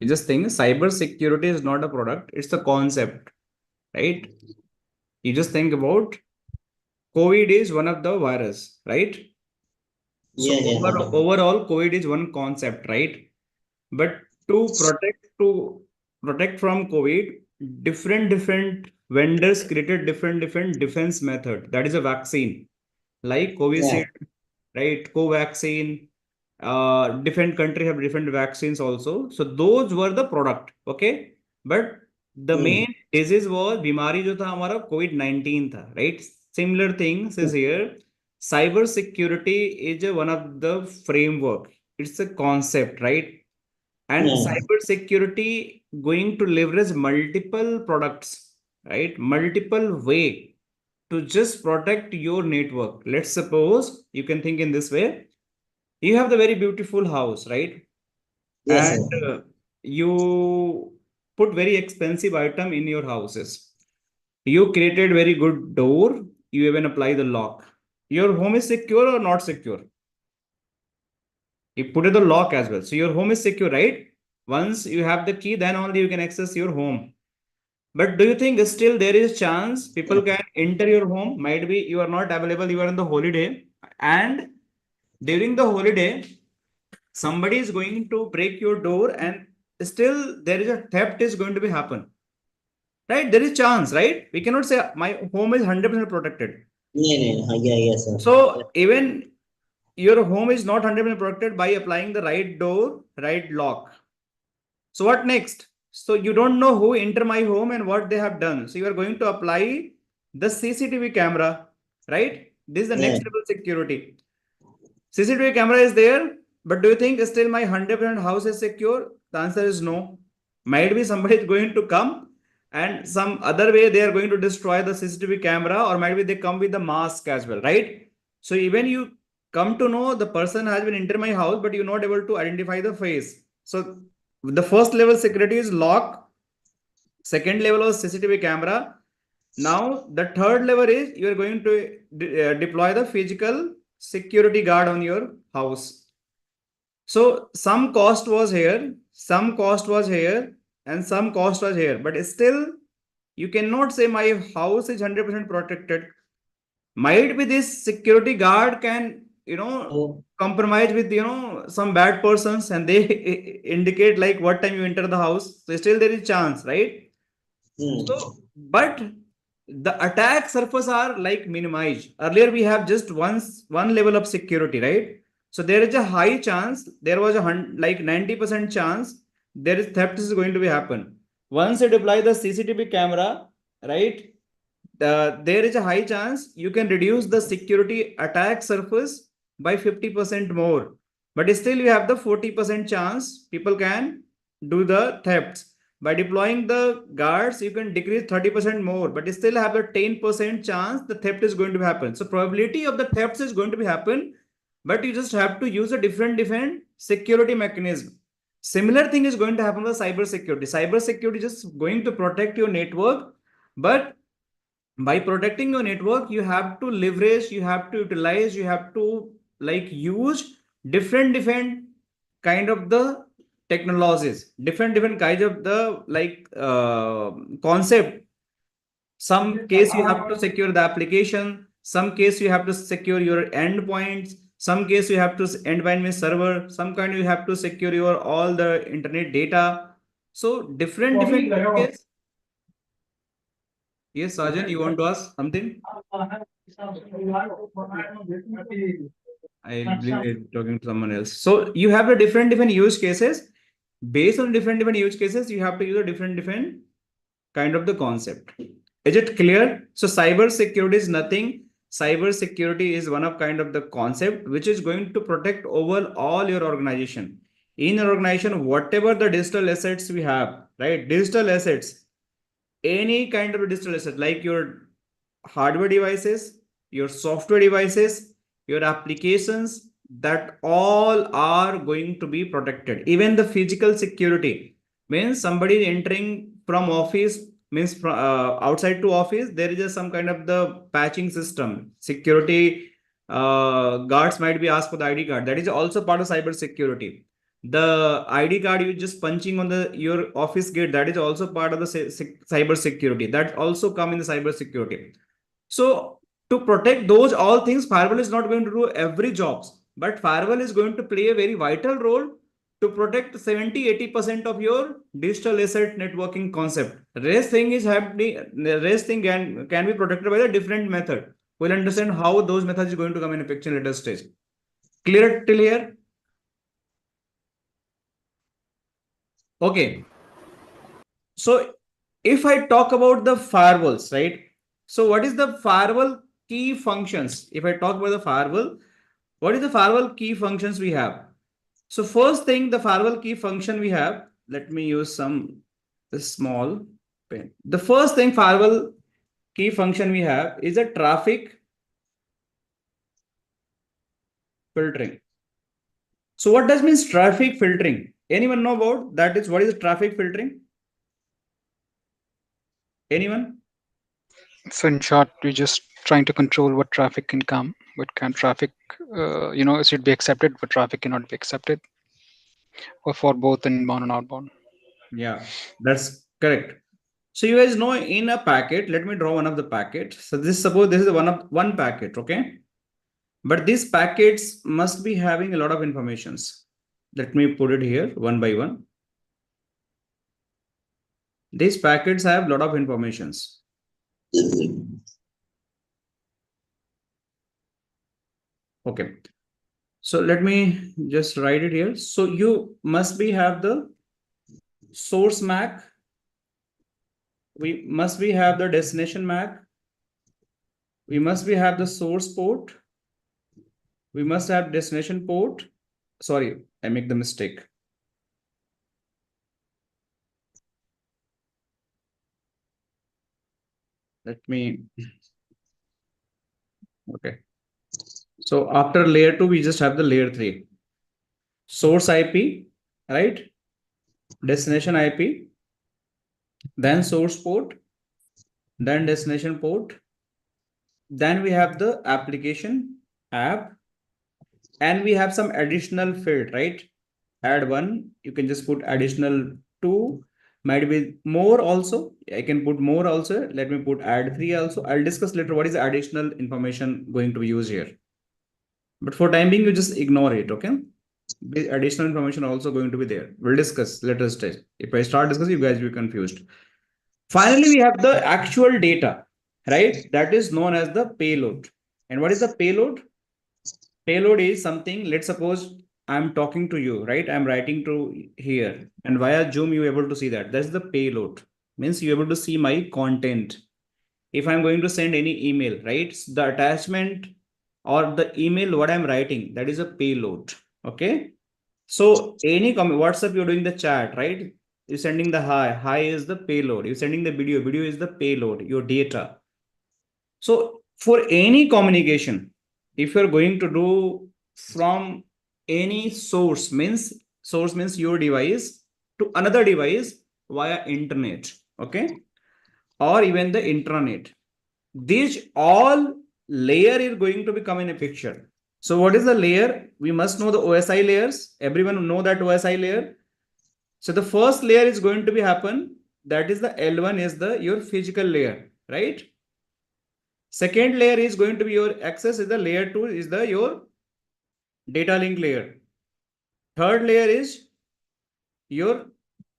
You just think cyber security is not a product, it's a concept, right? You just think about COVID is one of the virus, right? So overall, COVID is one concept, right? But to protect from COVID, different vendors created different defense method. That is a vaccine, like COVID, right? Covaccine. Different country have different vaccines also. So those were the product, okay? But the main disease was बीमारी जो था हमारा COVID-19 था, right? Similar things is here. Cyber security is one of the framework. It's a concept, right? And cyber security going to leverage multiple products, right? Multiple way to just protect your network. Let's suppose you can think in this way. You have the very beautiful house, right? Yes, And you put very expensive item in your houses. You created very good door. You even apply the lock. Your home is secure or not secure? You put the lock as well. So your home is secure, right? Once you have the key, then only you can access your home. But do you think still there is chance people can enter your home? Might be you are not available, you are on the holiday, and during the holiday, somebody is going to break your door, and still there is a theft is going to be happen. Right? There is chance, right? We cannot say my home is 100% protected. yes, sir. So even your home is not 100% protected by applying the right door, right lock. So what next? So you don't know who enter my home and what they have done. So you are going to apply the CCTV camera, right? This is the next level security. CCTV camera is there, but do you think still my 100% house is secure? The answer is no. Might be somebody is going to come and some other way they are going to destroy the CCTV camera, or might be they come with the mask as well, right? So even you come to know the person has been enter my house, but you're not able to identify the face. So the first level security is lock. Second level was CCTV camera. Now the third level is you are going to deploy the physical security guard on your house. So some cost was here, some cost was here, and some cost was here, but still you cannot say my house is 100% protected. Might be this security guard can, compromise with, some bad persons, and they indicate like what time you enter the house. So still there is chance, right? So, but the attack surface are like minimized. Earlier we have just one level of security, right? So there is a high chance, there was a like 90% chance there is theft is going to be happen. Once you deploy the CCTV camera, right? There is a high chance you can reduce the security attack surface by 50% more. But still you have the 40% chance people can do the thefts. By deploying the guards, you can decrease 30% more, but still have a 10% chance the theft is going to happen. So probability of the thefts is going to be happen, but you just have to use a different security mechanism. Similar thing is going to happen with cyber security. Cyber security is just going to protect your network, but by protecting your network, you have to leverage, you have to utilize, you have to like use different kind of the technologies, different kinds of the like concept. Some case you have to secure the application, some case you have to secure your endpoints, some case you have to endpoint with server, some kind you have to secure your all the internet data. So different case. Yes, Sajan, you want to ask something? I believe you're talking to someone else. So you have the different use cases. Based on different use cases, you have to use a different kind of the concept. Is it clear? So cyber security is nothing. Cyber security is one of kind of the concept which is going to protect over all your organization. In your organization, whatever the digital assets we have, right? Digital assets, any kind of digital asset like your hardware devices, your software devices, your applications, that all are going to be protected. Even the physical security means somebody entering from office, means from, outside to office, there is just some kind of the patching system. Security guards might be asked for the ID card. That is also part of cyber security. The ID card you just punching on the your office gate, that is also part of the cyber security. That also come in the cyber security. So to protect those all things, firewall is not going to do every jobs, but firewall is going to play a very vital role to protect 70-80% of your digital asset networking concept. Rest thing is happening, the rest thing can be protected by a different method. We'll understand how those methods is going to come in a picture later stage. Clear till here? Okay. So if I talk about the firewalls, right? So what is the firewall key functions? If I talk about the firewall, what is the firewall key functions we have? So first thing, the firewall key function we have, let me use some small pen. The first thing firewall key function we have is a traffic filtering. So what does means traffic filtering? Anyone know about that? Is what is traffic filtering? Anyone? So in short, we're just trying to control what traffic can come, what kind of traffic, it should be accepted, but traffic cannot be accepted, or for both inbound and outbound. Yeah, that's correct. So you guys know in a packet, let me draw one of the packet. So suppose this is one packet, okay? But these packets must be having a lot of informations. Let me put it here one by one. These packets have a lot of informations. Okay. So let me just write it here. So you must be have the source MAC. We have the destination MAC. We have the source port. We must have destination port. Sorry, I make the mistake. Let me. Okay. So after layer 2, we just have the layer 3. Source IP, right? Destination IP, then source port, then destination port. Then we have the application app, and we have some additional field, right? Add 1, you can just put additional 2, might be more also. I can put more also. Let me put add 3 also. I'll discuss later what is the additional information going to be used here. But for time being, you just ignore it, okay? The additional information also going to be there. We'll discuss later stage. If I start discussing, you guys will be confused. Finally, we have the actual data, right? That is known as the payload. And what is the payload? Payload is something, let's suppose I'm talking to you, right? I'm writing to here, and via Zoom, you're able to see that. That's the payload. Means you're able to see my content. If I'm going to send any email, right? The attachment or the email, what I'm writing, that is a payload. Okay. So any comment, WhatsApp, you're doing the chat, right? You're sending the hi is the payload. You're sending the video is the payload, your data. So for any communication, if you're going to do from any source means your device to another device via internet, okay, or even the intranet, these all layer is going to become in a picture. So what is the layer? We must know the OSI layers. Everyone know that OSI layer. So the first layer is going to be happen. That is the L1 is the your physical layer, right? Second layer is going to be your access is the layer 2 is the your data link layer. Third layer is your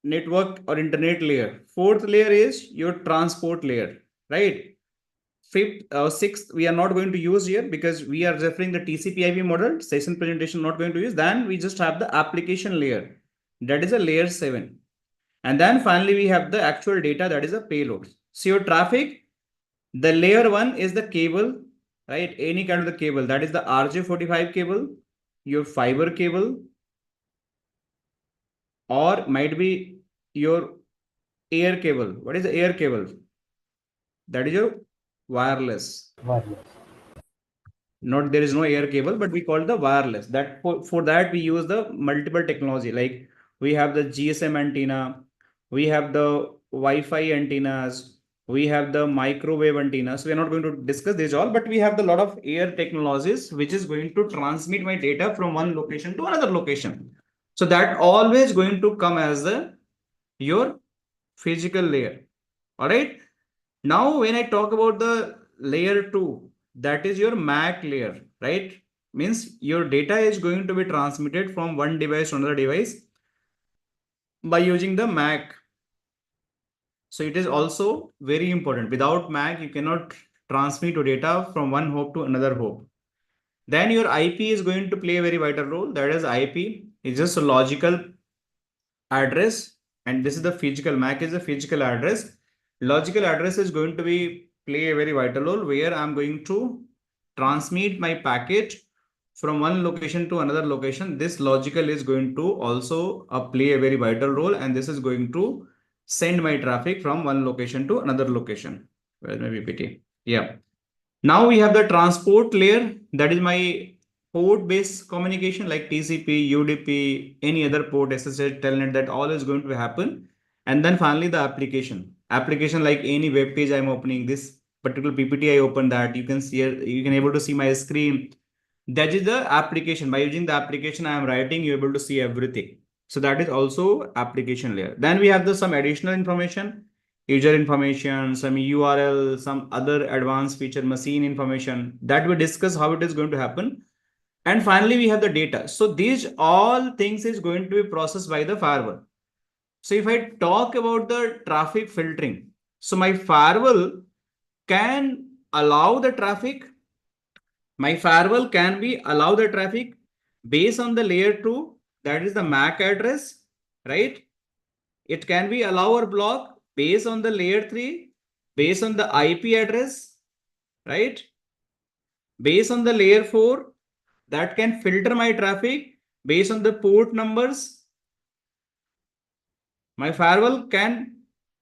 network or internet layer. Fourth layer is your transport layer, right? Fifth, sixth, we are not going to use here because we are referring the TCP/IP model. Session presentation not going to use. Then we just have the application layer. That is a layer 7. And then finally, we have the actual data that is a payload. So your traffic, the layer 1 is the cable, right? Any kind of the cable. That is the RJ45 cable, your fiber cable, or might be your air cable. What is the air cable? That is your wireless. Not there is no air cable, but we call the wireless. That for that we use the multiple technology. Like we have the GSM antenna, we have the Wi-Fi antennas, we have the microwave antennas. We are not going to discuss this all, but we have the lot of air technologies which is going to transmit my data from one location to another location. So that always going to come as the your physical layer. All right. Now, when I talk about the layer 2, that is your MAC layer, right? Means your data is going to be transmitted from one device to another device by using the MAC. So it is also very important. Without MAC, you cannot transmit your data from one hop to another hop. Then your IP is going to play a very vital role. That is IP is just a logical address, and this is the physical. MAC is the physical address. Logical address is going to be play a very vital role where I'm going to transmit my packet from one location to another location. This logical is going to also play a very vital role, and this is going to send my traffic from one location to another location. Where's my PPT? Yeah. Now we have the transport layer. That is my port-based communication like TCP, UDP, any other port, SSH, Telnet, that all is going to happen. And then finally the application. Application like any web page I'm opening, this particular PPT I open that, you can see, you can able to see my screen. That is the application. By using the application I am writing, you're able to see everything. So that is also application layer. Then we have the some additional information, user information, some URL, some other advanced feature, machine information that we discuss how it is going to happen. And finally, we have the data. So these all things is going to be processed by the firewall. So if I talk about the traffic filtering, so my firewall can allow the traffic. My firewall can be allow the traffic. Based on the layer 2, that is the MAC address, right? It can be allow or block based on the layer 3, based on the IP address, right? Based on the layer 4, that can filter my traffic based on the port numbers. My firewall can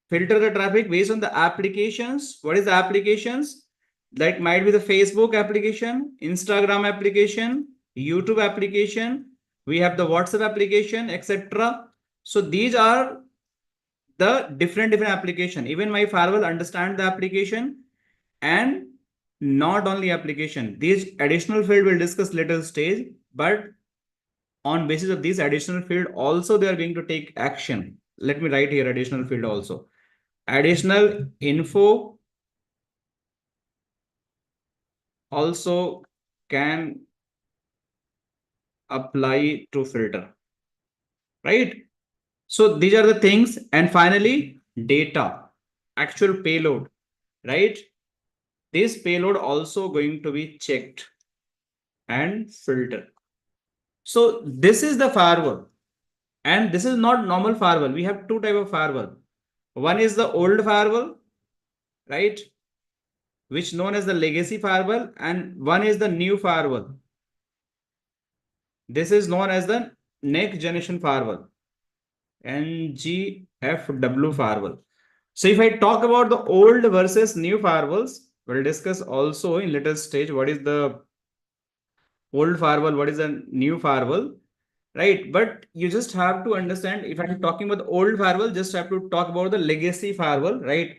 filter the traffic based on the applications. What is the applications? That might be the Facebook application, Instagram application, YouTube application. We have the WhatsApp application, etc. So these are the different application. Even my firewall understand the application, and not only application. These additional field will discuss later stage, but on basis of this additional field also they are going to take action. Let me write here additional field also. Additional info also can apply to filter, right? So these are the things. And finally, data, actual payload, right? This payload also going to be checked and filtered. So this is the firewall, and this is not normal firewall. We have two type of firewall. One is the old firewall, right, which known as the legacy firewall, and one is the new firewall. This is known as the next generation firewall, NGFW firewall. So if I talk about the old versus new firewalls, we'll discuss also in later stage what is the old firewall, what is the new firewall, right? But you just have to understand, if I'm talking about the old firewall, just have to talk about the legacy firewall, right?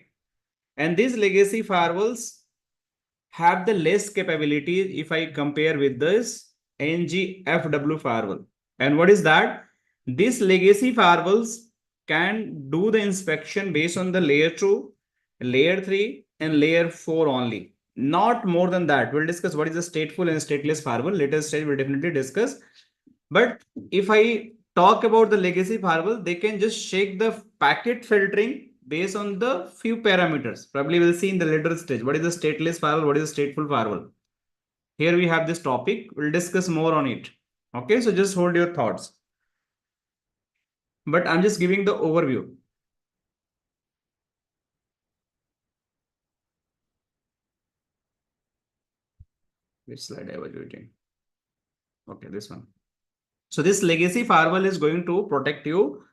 And these legacy firewalls have the less capability if I compare with this NGFW firewall. And what is that? These legacy firewalls can do the inspection based on the layer 2, layer 3, and layer 4 only. Not more than that. We'll discuss what is the stateful and stateless firewall. Later stage we'll definitely discuss. But if I talk about the legacy firewall, they can just check the packet filtering based on the few parameters. Probably we'll see in the later stage. What is the stateless firewall? What is the stateful firewall? Here we have this topic. We'll discuss more on it. Okay, so just hold your thoughts. But I'm just giving the overview. Which slide I was using? Okay, this one. So this legacy firewall is going to protect you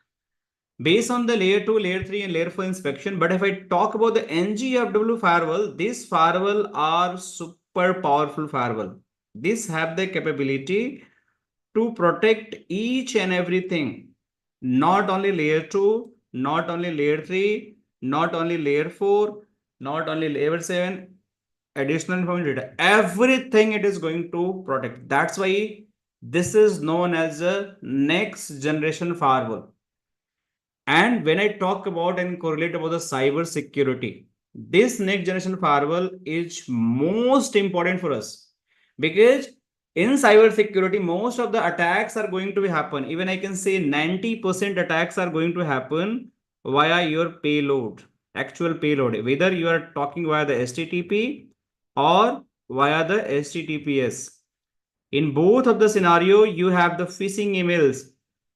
based on the layer 2, layer 3, and layer 4 inspection. But if I talk about the NGFW firewall, this firewall are super powerful firewall. These have the capability to protect each and everything. Not only layer 2, not only layer 3, not only layer 4, not only layer 7, additional information data. Everything it is going to protect. That's why this is known as a next generation firewall. And when I talk about and correlate about the cyber security, this next generation firewall is most important for us, because in cyber security, most of the attacks are going to happen. Even I can say 90% attacks are going to happen via your payload, actual payload, whether you are talking via the HTTP or via the HTTPS. In both of the scenario, you have the phishing emails.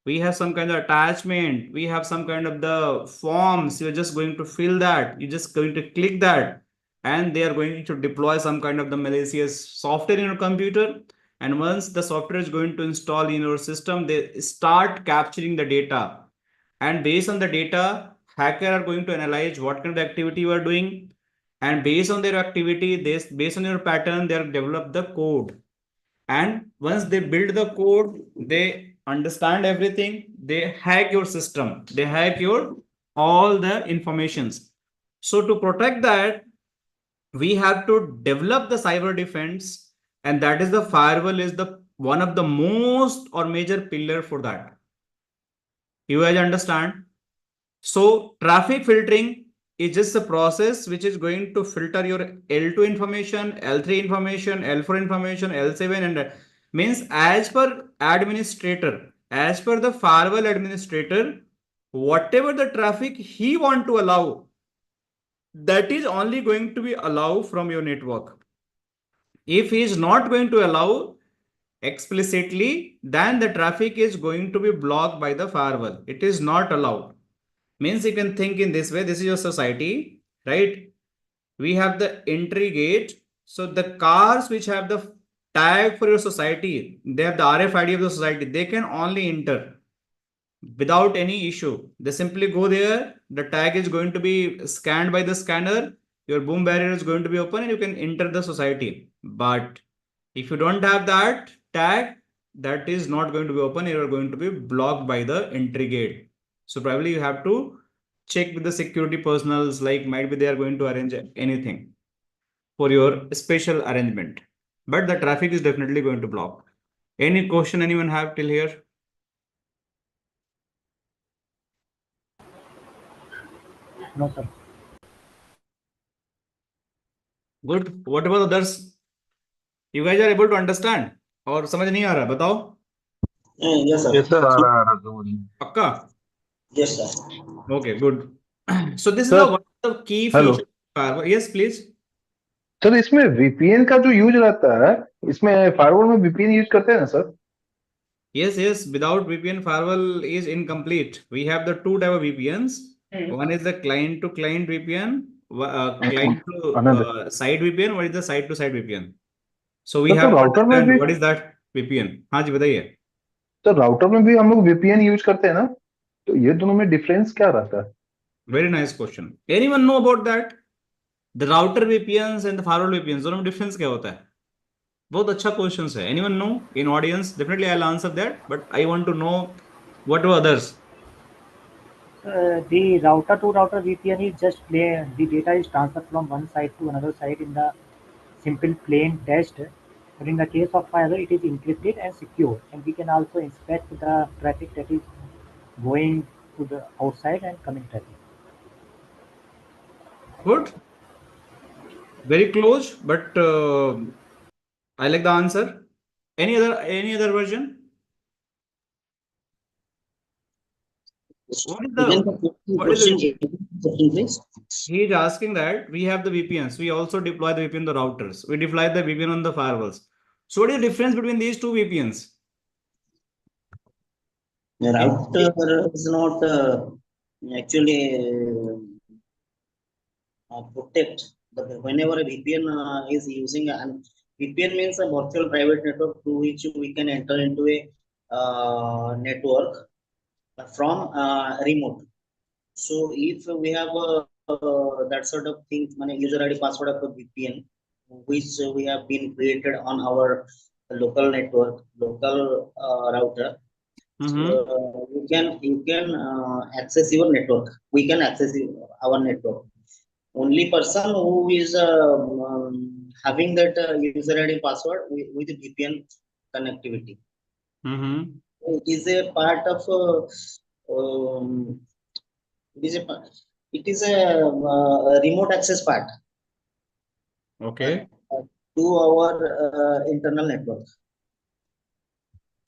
We have some kind of attachment. We have some kind of the forms. You're just going to fill that. You're just going to click that. And they are going to deploy some kind of the malicious software in your computer. And once the software is going to install in your system, they start capturing the data. And based on the data, hackers are going to analyze what kind of activity you are doing. And based on their activity, based on your pattern, they develop the code. And once they build the code, they understand everything, they hack your system, they hack your all the informations. So to protect that, we have to develop the cyber defense, and that is the firewall is the one of the most or major pillar for that. You guys understand? So traffic filtering is just a process which is going to filter your L2 information, L3 information, L4 information, L7, and means as per administrator, as per the firewall administrator, whatever the traffic he want to allow, that is only going to be allowed from your network. If he is not going to allow explicitly, then the traffic is going to be blocked by the firewall. It is not allowed. Means you can think in this way. This is your society, right? We have the entry gate. So the cars which have the tag for your society, they have the RFID of the society. They can only enter without any issue. They simply go there. The tag is going to be scanned by the scanner. Your boom barrier is going to be open and you can enter the society. But if you don't have that tag, that is not going to be open. You are going to be blocked by the entry gate. So probably you have to check with the security personals, like might be they are going to arrange anything for your special arrangement. But the traffic is definitely going to block. Any question anyone have till here? No, sir. Good. What about others? You guys are able to understand? और समझ नहीं आ रहा बताओ Yes, sir. Yes, sir. Good. पक्का Yes, sir. Okay, good. So this is Sir, one of the key hello. features of firewall. Yes, please. Sir इसमें VPN का जो use रहता है, इसमें फायरवॉल में VPN यूज करते हैं ना sir? Yes, yes. Without VPN, firewall is incomplete. We have the two type of VPNs. One is the client-to-client VPN, client to another. side VPN. What is the side-to-side VPN? So we sir तो have to router में भी understand what is that VPN. हाँ जी बताइए. Sir router में भी हम लोग VPN use करते हैं ना, तो ये दोनों में डिफरेंस क्या रहता है? Very nice question. Anyone know about that? The router VPNs and the firewall VPNs दोनों में difference क्या होता है? बहुत अच्छा क्वेश्चन है. Anyone know in audience? Definitely I'll answer that, but I want to know what were others. The router to router VPN is just the data is transferred from one side to another side in the simple plain text. But in the case of firewall, it is encrypted and secure, and we can also inspect the traffic that is going to the outside and coming traffic. Good. Very close, but I like the answer. Any other version? What is Again, the the what is the question, please. He is asking that we have the VPNs. We also deploy the VPN on the routers. We deploy the VPN on the firewalls. So what is the difference between these two VPNs? The router is not actually protect. But whenever a VPN is using an VPN means a virtual private network through which we can enter into a network from remote. So if we have that sort of thing, user ID password of a VPN, which we have been created on our local network, local router, so you can access your network. We can access our network. Only person who is having that user ID password with VPN connectivity. It is a part of it is a remote access part. Okay. To our internal network.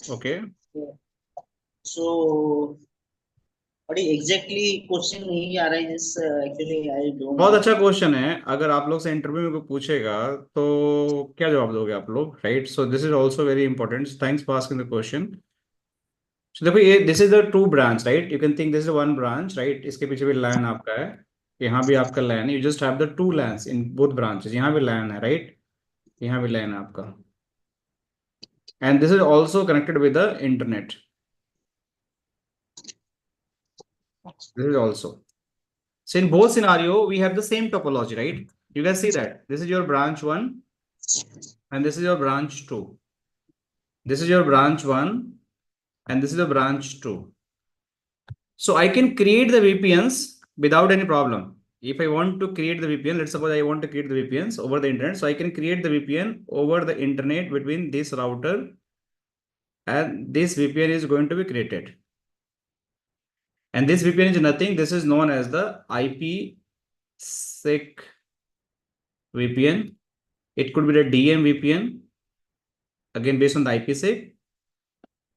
Okay. So what exactly question नहीं आ रहा है जिस actually I don't बहुत know. अच्छा question है. अगर आप लोग से इंटरव्यू में कोई पूछेगा तो क्या जवाब दोगे आप लोग, right? So this is also very important. Thanks for asking the question. So देखो ये this is the two branch, right? You can think this is one branch, right? इसके पीछे भी लैन आपका है, यहाँ भी आपका लैन है. You just have the two lens in both branches. यहाँ भी लैन है, राइट? यहाँ भी लैन है आपका. And this is also connected with the internet. This is also. So in both scenario, we have the same topology, right? You guys see that this is your branch 1 and this is your branch 2. This is your branch 1 and this is the branch 2. So I can create the VPNs without any problem. If I want to create the VPN, let's suppose I want to create the VPNs over the internet. So I can create the VPN over the internet between this router and this VPN is going to be created. And this VPN is nothing. This is known as the IPsec VPN. It could be the DM VPN, again based on the IPsec.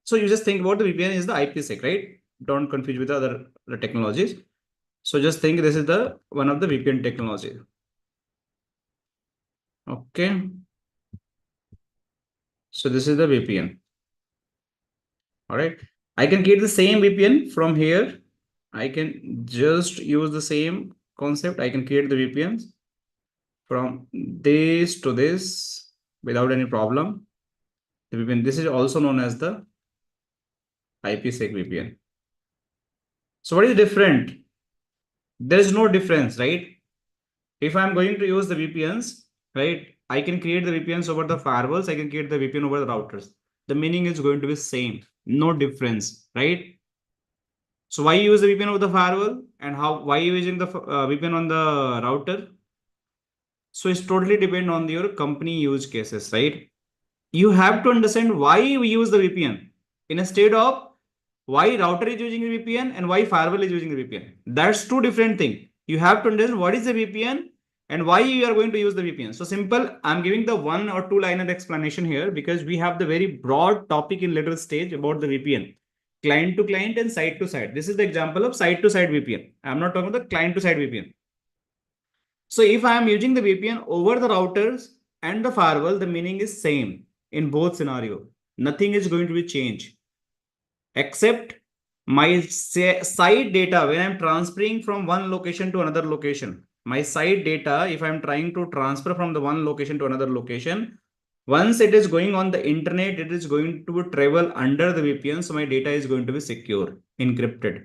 So you just think about the VPN is the IPsec, right? Don't confuse with the other technologies. So just think this is the one of the VPN technology. Okay. So this is the VPN. All right. I can create the same VPN from here I can just use the same concept. I can create the VPNs from this to this without any problem. The VPN, this is also known as the IPsec VPN. So what is different? There is no difference, right? If I'm going to use the VPNs, right, I can create the VPNs over the firewalls. I can create the VPN over the routers. The meaning is going to be same, no difference, right? So why use the VPN over the firewall and why you using the VPN on the router? So it's totally depend on your company use cases, right? You have to understand why we use the VPN in a state of why router is using the VPN and why firewall is using the VPN. That's two different things. You have to understand what is the VPN and why you are going to use the VPN. So simple, I'm giving the 1 or 2 liner explanation here because we have the very broad topic in later stage about the VPN. Client to client and site to site. This is the example of site to site VPN. I'm not talking about the client to site VPN. So if I am using the VPN over the routers and the firewall, the meaning is same in both scenario. Nothing is going to be changed except my site data when I'm transferring from one location to another location. My site data, if I'm trying to transfer from the one location to another location, once it is going on the internet, it is going to travel under the VPN. So my data is going to be secure, encrypted.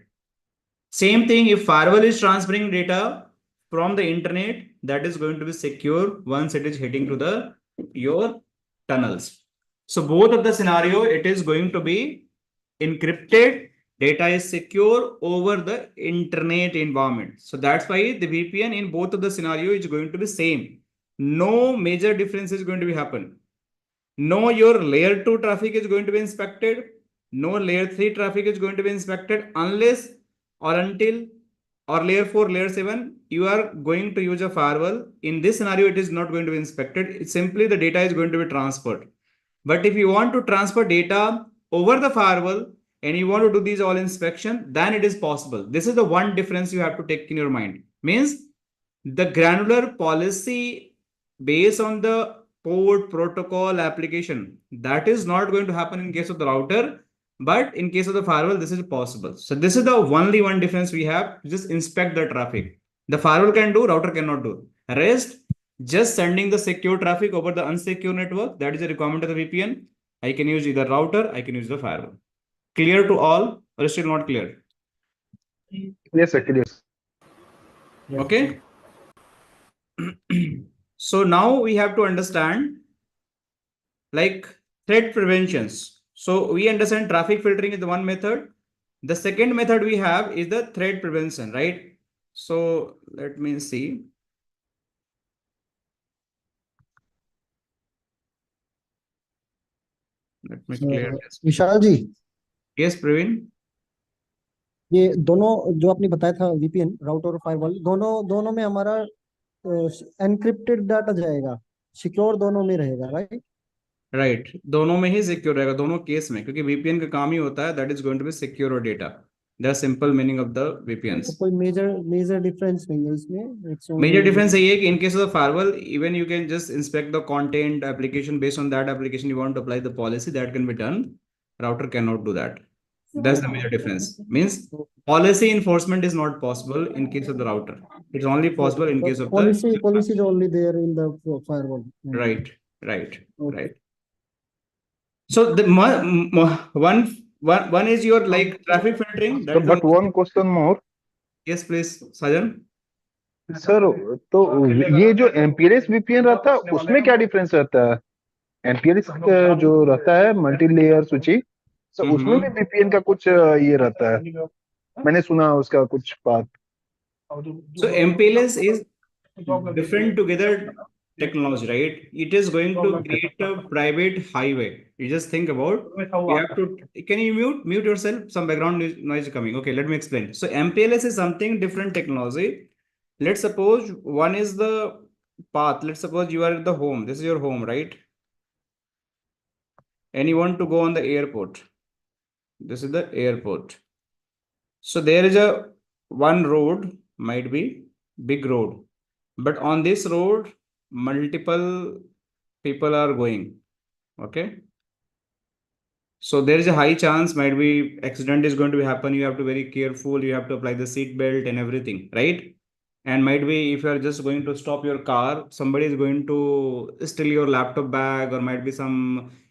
Same thing, if firewall is transferring data from the internet, that is going to be secure once it is hitting to the your tunnels. So both of the scenario, it is going to be encrypted. Data is secure over the internet environment. So that's why the VPN in both of the scenario is going to be same. No major difference is going to be happen. No, your layer 2 traffic is going to be inspected. No layer 3 traffic is going to be inspected unless or until or layer 4, layer 7, you are going to use a firewall. In this scenario, it is not going to be inspected. It's simply the data is going to be transferred. But if you want to transfer data over the firewall and you want to do these all inspection, then it is possible. This is the one difference you have to take in your mind. Means the granular policy based on the port protocol application, that is not going to happen in case of the router, but in case of the firewall, this is possible. So this is the only one difference we have. Just inspect the traffic. The firewall can do, router cannot do. Rest, just sending the secure traffic over the unsecure network. That is a requirement of the VPN. I can use either router, I can use the firewall. Clear to all or still not clear? Yes, sir, clear. Yes, Okay. So now we have to understand like threat preventions. So we understand traffic filtering is the one method. The second method we have is the threat prevention, right? So let me see. Let me clear this. Vishal ji, Yes, Praveen. ये दोनों जो आपने बताया था VPN router और firewall दोनों में हमारा एनक्रिप्टेड डाटा जाएगा, सिक्योर दोनों में रहेगा, राइट? राइट, दोनों में ही सिक्योर रहेगा, दोनों केस में, क्योंकि VPN का काम ही होता है that is going to be secure your data. The simple meaning of the VPNs. तो कोई मेजर डिफरेंस नहीं है इसमें. मेजर डिफरेंस यही है कि in case of firewall even you can just inspect the content application based on that application you want to apply the policy that can be done. Router cannot do that. That's the major difference. Means policy enforcement is not possible in case of the router. It's only possible in case of the policy is only there in the firewall. right. Okay. Right. So the one is your like traffic filtering. So, but one question more. Yes, please, Sajan. Sir, तो ये जो MPS VPN रहता है उसमें क्या difference रहता है? MPS जो रहता है मल्टी लेयर स्विचिंग, तो उसमें भी वीपीएन का कुछ ये रहता है, मैंने सुना उसका कुछ बात. So MPLS is different together technology, right? It is going to create a private highway. You just think about, you have to, can you mute yourself? Some background noise coming. Okay, let me explain. So MPLS is something different technology. Let's suppose one is the path. Let's suppose you are at the home. This is your home, right? And you want to go on the airport. This is the airport. So there is a one road, might be big road, but on this road multiple people are going. Okay, So there is a high chance might be accident is going to happen. You have to be very careful. You have to apply the seat belt and everything, right? And might be if you are just going to stop your car, somebody is going to steal your laptop bag, or might be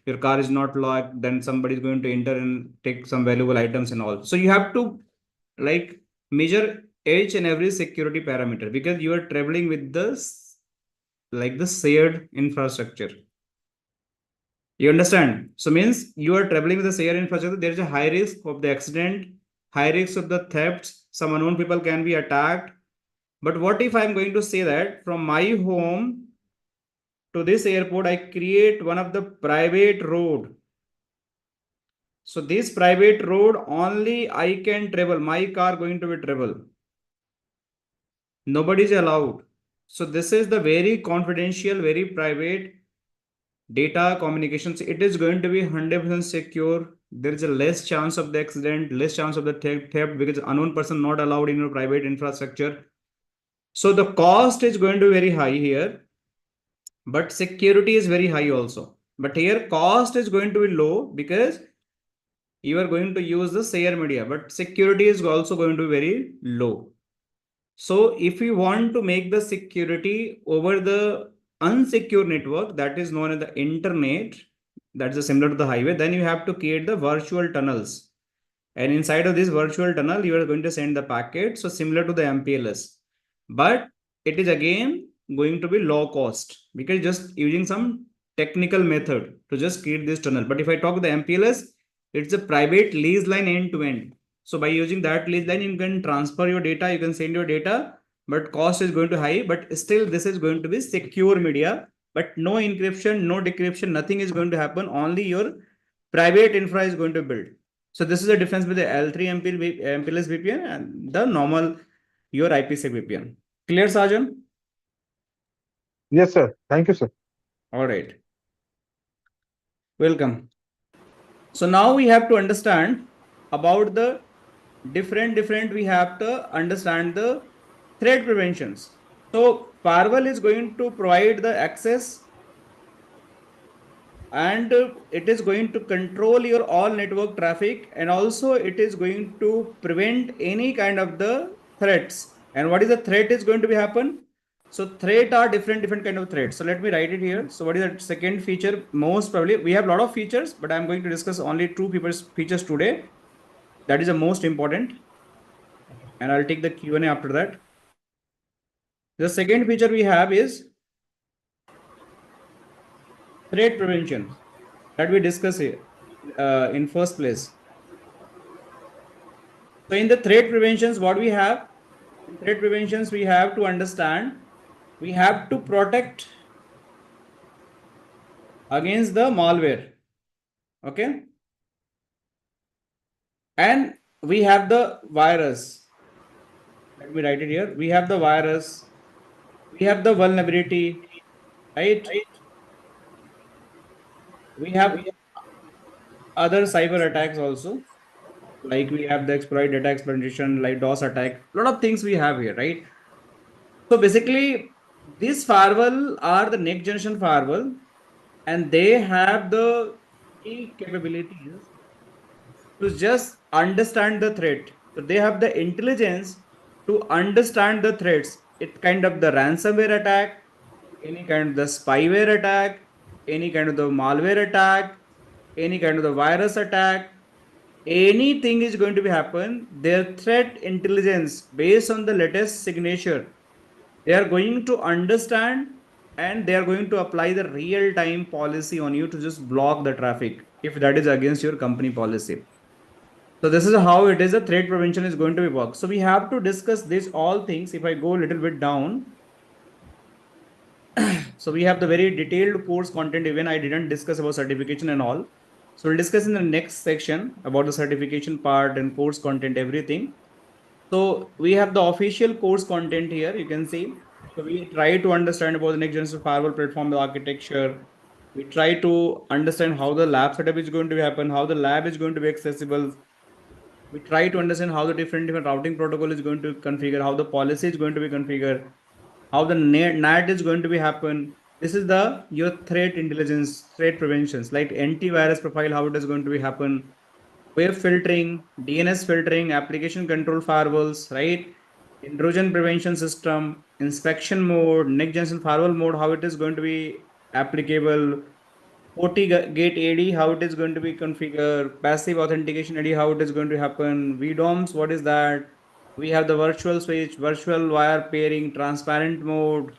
your car is not locked, then somebody is going to enter and take some valuable items and all. So you have to like measure each and every security parameter, because you are traveling with the shared infrastructure. You understand? So means you are traveling with the shared infrastructure. There is a high risk of the accident, high risk of the thefts. Some unknown people can be attacked. But what if I'm going to say that from my home to this airport, I create one of the private road. So this private road only I can travel. My car going to be travel. Nobody is allowed. So this is the very confidential, very private data communications. It is going to be 100% secure. There is a less chance of the accident, less chance of the theft, because unknown person not allowed in your private infrastructure. So the cost is going to be very high here, but security is very high also. But here cost is going to be low because you are going to use the share media, but security is also going to be very low. So if you want to make the security over the unsecure network, that is known as the internet, that's similar to the highway, then you have to create the virtual tunnels. And inside of this virtual tunnel, you are going to send the packet. So similar to the MPLS, but it is again going to be low cost because just using some technical method to just create this tunnel. But if I talk the MPLS, it's a private lease line end to end. So by using that lease line, you can transfer your data, you can send your data, but cost is going to high, but still this is going to be secure media, but no encryption, no decryption, nothing is going to happen. Only your private infra is going to build. So this is the difference between the L3 MPLS VPN and the normal your IPsec VPN. Clear, Sajan? Yes, sir. Thank you, sir. All right. Welcome. So now we have to understand about the different, we have to understand the threat preventions. So firewall is going to provide the access, and it is going to control your all network traffic, and also it is going to prevent any kind of the threats. And what is the threat is going to be happen? So threat are different kind of threats. So let me write it here. So what is the second feature? Most probably we have a lot of features, but I'm going to discuss only two features today. That is the most important, and I'll take the Q&A after that. The second feature we have is threat prevention that we discuss here in first place. So in the threat preventions, what we have? In threat preventions, we have to understand, we have to protect against the malware. Okay. And we have the virus. Let me write it here. We have the virus. We have the vulnerability, right? We have other cyber attacks also. Like we have the exploit data exploitation, like DOS attack. A lot of things we have here, right? So basically, these firewall are the next generation firewall, and they have the key capabilities to just understand the threat. So they have the intelligence to understand the threats. It's kind of the ransomware attack, any kind of the spyware attack, any kind of the malware attack, any kind of the virus attack, anything is going to be happen. Their threat intelligence based on the latest signature, they are going to understand, and they are going to apply the real time policy on you to just block the traffic if that is against your company policy. So this is how it is, a threat prevention is going to be work. So we have to discuss this all things. If I go a little bit down, so we have the very detailed course content. Even I didn't discuss about certification and all. So we'll discuss in the next section about the certification part and course content, everything. So we have the official course content here. You can see. So we try to understand about the next generation firewall platform, the architecture. We try to understand how the lab setup is going to happen, how the lab is going to be accessible. We try to understand how the different routing protocol is going to configure, how the policy is going to be configured, how the NAT is going to be happen, This is the your threat intelligence, threat preventions, like antivirus profile, how it is going to be happen, web filtering, DNS filtering, application control firewalls, right? Intrusion prevention system, inspection mode, next generation firewall mode, how it is going to be applicable, FortiGate AD, how it is going to be configured, passive authentication AD, how it is going to happen, VDOMs, what is that? We have the virtual switch, virtual wire pairing, transparent mode.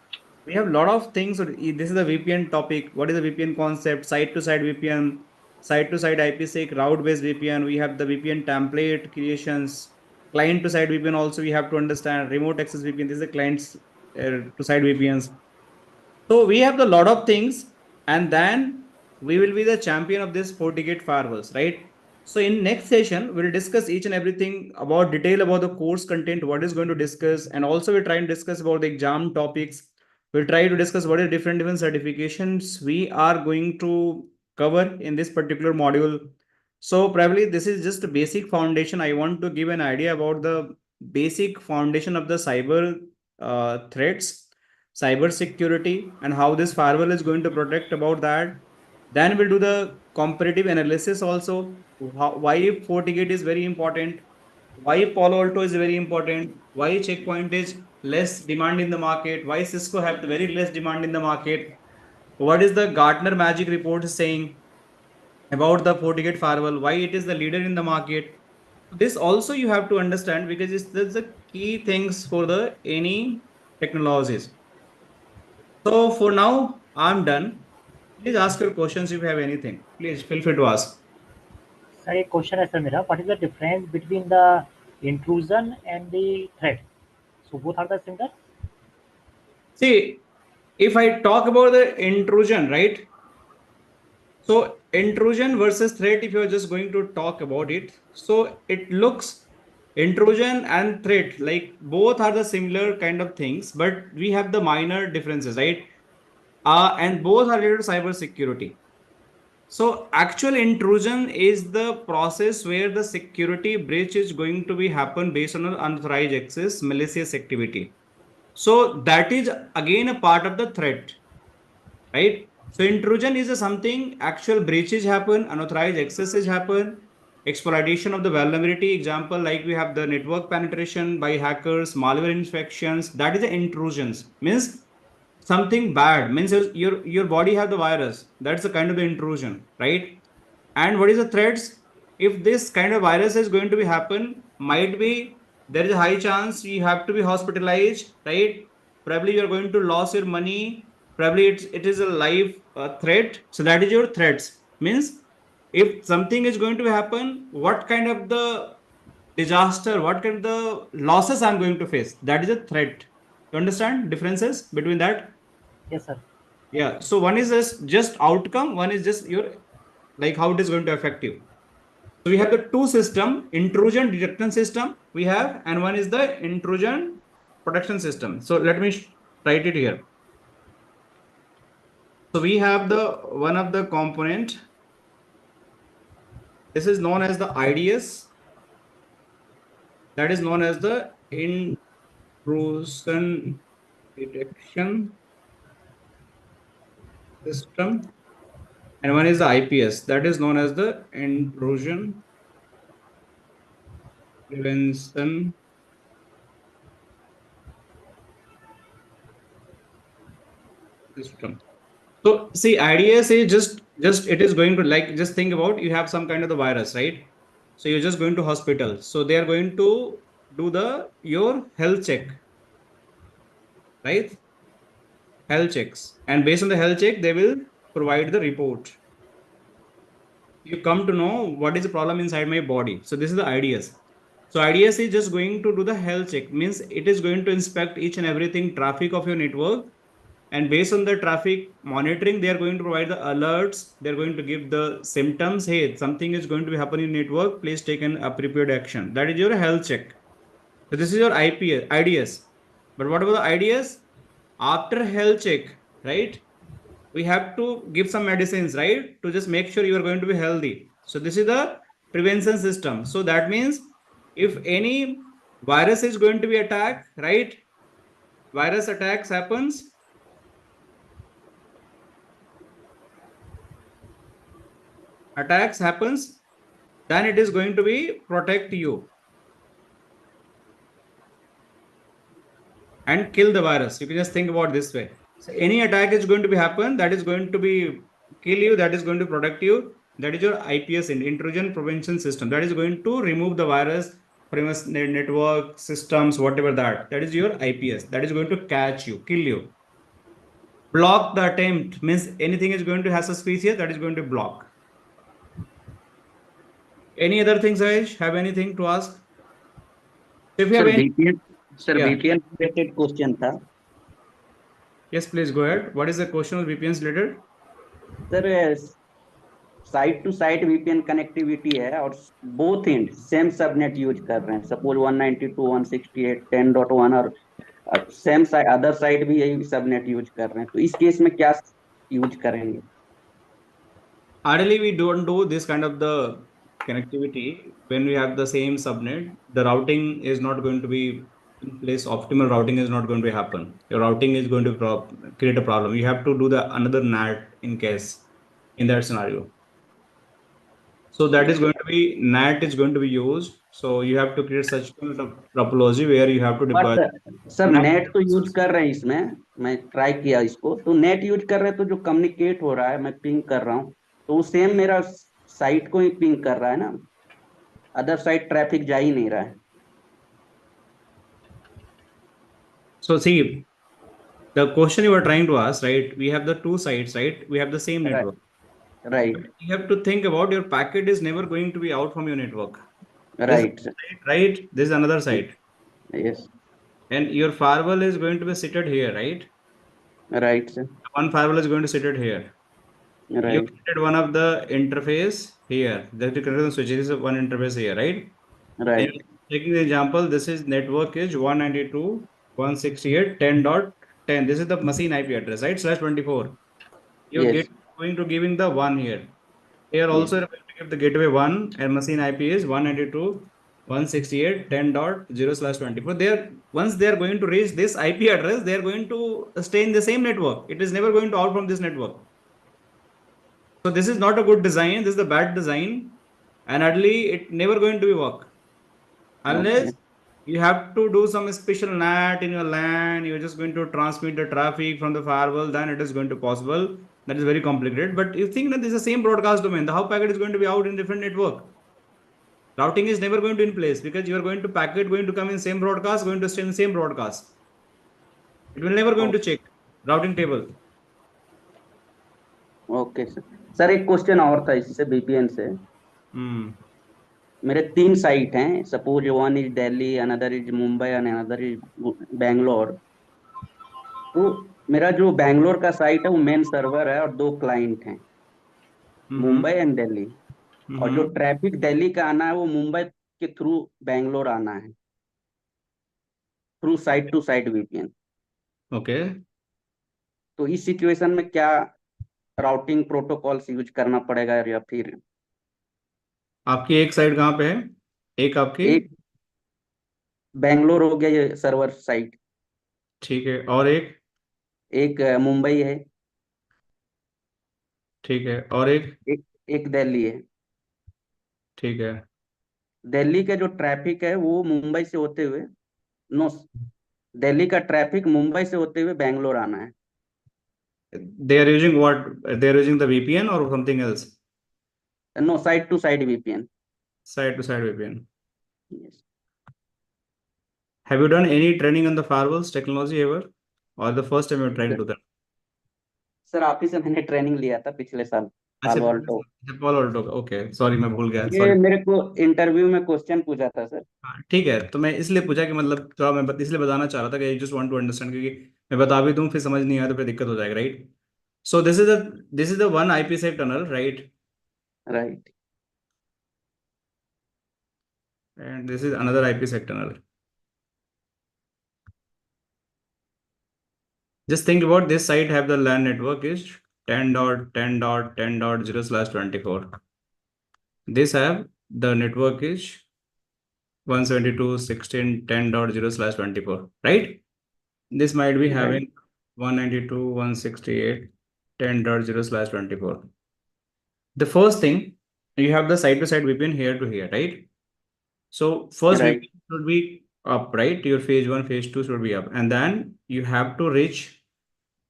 We have a lot of things. So this is the VPN topic. What is the VPN concept? Side-to-side VPN, side-to-side IPsec, route-based VPN. We have the VPN template creations, client-to-side VPN. Also, we have to understand remote access VPN. This is the clients to side VPNs. So we have a lot of things, and then we will be the champion of this FortiGate firewalls, right? So in next session, we'll discuss each and everything about detail about the course content, what is going to discuss, and also we'll try and discuss about the exam topics. We'll try to discuss what are different certifications we are going to cover in this particular module. So probably this is just a basic foundation. I want to give an idea about the basic foundation of the cyber threats, cyber security, and how this firewall is going to protect about that. Then we'll do the comparative analysis also. Why FortiGate is very important, why Palo Alto is very important, why Checkpoint is less demand in the market, why Cisco have the very less demand in the market, what is the Gartner Magic Report saying about the FortiGate firewall, why it is the leader in the market. This also you have to understand because that's the key things for the any technologies. So for now, I'm done. Please ask your questions if you have anything. Please feel free to ask. Sir एक question है sir मेरा, what is the difference between the intrusion and the threat? So both are the similar? See, if I talk about the intrusion, right? So intrusion versus threat, if you're just going to talk about it, so it looks intrusion and threat like both are the similar kind of things, but we have the minor differences, right? And both are related to cyber security. So actual intrusion is the process where the security breach is going to be happen based on an unauthorized access, malicious activity. So that is again a part of the threat, right? So intrusion is something actual breaches happen, unauthorized accesses happen, exploitation of the vulnerability. Example like we have the network penetration by hackers, malware infections. That is the intrusions. Means something bad. Means your body have the virus. That's the kind of the intrusion, right? And what is the threats? If this kind of virus is going to be happen, might be there is a high chance you have to be hospitalized, right? Probably you're going to lose your money. Probably it is a live threat. So that is your threats. Means if something is going to happen, what kind of the disaster, what kind of the losses I'm going to face? That is a threat. You understand differences between that? Yes sir. Yeah. So one is just outcome, one is just your like how it is going to affect you. So we have the two system, intrusion detection system we have, and one is the intrusion protection system. So let me write it here. So we have the one of the component. This is known as the IDS. That is known as the intrusion detection system. And one is the IPS. That is known as the intrusion prevention system. So see, IDS is just it is going to like just think about you have some kind of the virus, right? So you're just going to hospital. So they are going to do your health check, right? Health checks, and based on the health check, they will provide the report. You come to know what is the problem inside my body. So this is the IDS. So IDS is just going to do the health check, means it is going to inspect each and everything traffic of your network. And based on the traffic monitoring, they are going to provide the alerts. They're going to give the symptoms. Hey, something is going to be happening in network. Please take an appropriate action. That is your health check. So this is your IDS. But what about the IDS? After health check, right? We have to give some medicines, right? To just make sure you are going to be healthy. So this is the prevention system. So that means if any virus is going to be attacked, right? Virus attacks happens. attacks happens, then it is going to be protect you and kill the virus. You can just think about this way. So any attack is going to be happen, that is going to be kill you, that is going to protect you. That is your IPS, intrusion prevention system. That is going to remove the virus from your network systems, whatever that is your IPS. That is going to catch you, kill you. Block the attempt means anything is going to have suspicious, that is going to block. Any other things, Aish? Have anything to ask? If you have sir any, VPN sir yeah. VPN related question था Yes, please go ahead. What is the question of VPNs related? Sir site to site VPN connectivity है और both end same subnet use कर रहे हैं, suppose 192.168.10.1 और same other site भी यही subnet use कर रहे हैं, तो इस केस में क्या यूज करेंगे? Ideally, we don't do this kind of the connectivity when we have the same subnet. The routing is not going to be in place. Optimal routing is not going to happen. Your routing is going to create a problem. You have to do the another NAT in case in that scenario. So that is going to be NAT is going to be used. So you have to create such kind of topology where you have to deploy. Sir NAT net तो use कर रहे हैं, इसमें मैं try किया इसको, तो net use कर रहे हैं, तो जो कम्युनिकेट हो रहा है मैं पिंग कर रहा हूँ, तो वो सेम मेरा साइट को ही पिंग कर रहा है ना, अदर साइट ट्रैफिक जा ही नहीं रहा है. So see, the question you were trying to ask, right? We have the two sides, right? We have the same network. Right. You have to think about your packet is never going to be out from your network. Right. Right? This is another side. Yes. And your firewall is going to be seated here, right? Right, sir. One firewall is going to sit it here. Right. You created one of the interface here. That you created the switches of one interface here, right? Right. And taking the example, this is network is 192.168.10.10. This is the machine IP address, right? /24. You're Yes. going to giving the one here. Here also you're going to give the gateway 1 and machine IP is 192.168.10.0/24. There, once they are going to reach this IP address, they are going to stay in the same network. It is never going to out from this network. So this is not a good design. This is the bad design, and ideally it never going to be work unless you have to do some special NAT in your LAN. You're just going to transmit the traffic from the firewall. Then it is going to possible. That is very complicated. But you think that this is the same broadcast domain. The how packet is going to be out in different network. Routing is never going to in place because you are going to packet going to come in same broadcast, going to stay in the same broadcast. It will never going to check routing table. Okay sir. Sir एक question और था इससे VPN से. मेरे 3 site हैं, suppose one is Delhi, another is Mumbai and another is Bangalore. तो मेरा जो बैंगलोर का साइट है वो मेन सर्वर है और 2 क्लाइंट हैं, मुंबई एंड दिल्ली, और जो ट्रैफिक दिल्ली का आना है वो मुंबई के थ्रू बैंगलोर आना है, through site to site VPN. Okay. तो इस सिचुएशन में क्या राउटिंग प्रोटोकॉल्स यूज करना पड़ेगा, या फिर आपकी एक साइड कहाँ पे है? एक आपकी एक बैंगलोर हो गया ये सर्वर साइट, ठीक है, और एक मुंबई है, ठीक है, और एक दिल्ली है. ठीक है. दिल्ली का जो ट्रैफिक है वो मुंबई से होते हुए, नो, दिल्ली का ट्रैफिक मुंबई से होते हुए बैंगलोर आना है. They are using what? They are using the VPN or something else? No, side to side VPN. Side to side VPN. Yes. Have you done any training on the firewalls technology ever, or the first time you're trying to do that? Sir आप ही से मैंने training लिया था पिछले साल, पालो Alto. पालो Alto. Okay, sorry मैं भूल गया. ये सॉरी. मेरे को इंटरव्यू में क्वेश्चन पूछा था सर. ठीक है, तो मैं इसलिए पूछा कि मतलब थोड़ा मैं इसलिए बताना चाह रहा था कि I just want to understand, क्योंकि मैं बता भी दूं फिर समझ नहीं आया तो फिर दिक्कत हो जाएगा, right? So this is the one IPsec tunnel, right? Right. And this is another IPsec tunnel. Just think about this site have the LAN network is 10.10.10.0/24. This have the network is 172.16.10.0/24, right? This might be having 192.168.10.0/24. The first thing, you have the side-to-side VPN here to here, right? So first Right. VPN should be up, right? Your phase 1, phase 2 should be up. And then you have to reach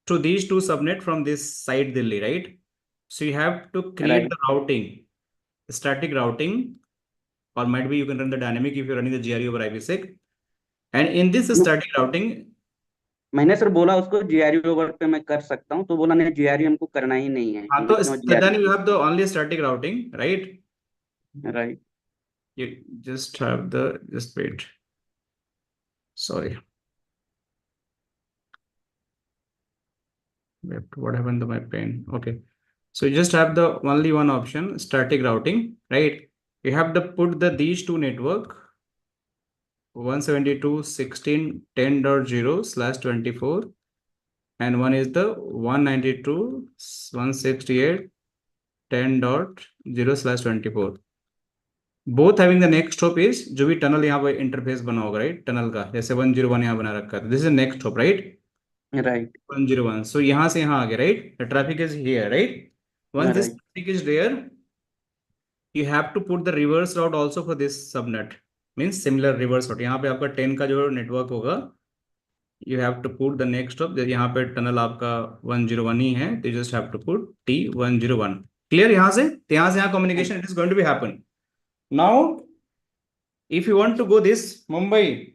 to these two subnet from this side Delhi, right? So you have to create Right. the routing, static routing, or might be you can run the dynamic if you're running the GRE over IPsec. And in this No, static routing, मैंने sir बोला उसको GRU over पे मैं कर सकता हूँ, तो बोला नहीं जीआरयू हमको करना ही नहीं है, हाँ, मैं तो क्यों then you GRU. have the only static routing, right? Right. You just have the, just wait. Sorry. What happened to my pen? Okay. So you just have the only one option, static routing, right? You have to put these two network 172.16.10.0/24, and one is the 192.168.10.0/24. Both having the next hop is जो भी tunnel यहाँ पे interface बना होगा, right? Tunnel का जैसे 101 यहाँ बना रखा है, this is next hop, right? Right. 101. So यहाँ से यहाँ आ गया, right? The traffic is here, right? Once this Right. traffic is there, you have to put the reverse route also for this subnet. Means similar reverse route. यहाँ पे आपका 10 का जो network होगा, you have to put the next hop. यहाँ पे tunnel आपका 101 ही है, तो you just have to put T101. Clear यहाँ से? तो यहाँ से यहाँ communication it is going to be happen. Now, if you want to go this Mumbai.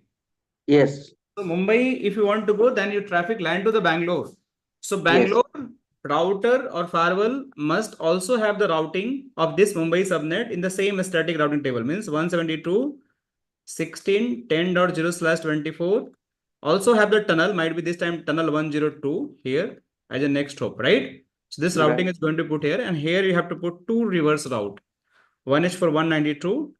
Yes. So Mumbai, if you want to go, then you traffic land to the Bangalore. So Bangalore router or firewall must also have the routing of this Mumbai subnet in the same static routing table. Means 172.16.10.0/24. Also have the tunnel, might be this time tunnel 102 here as a next hop, right? So this routing is going to put here, and here you have to put two reverse route. One is for 192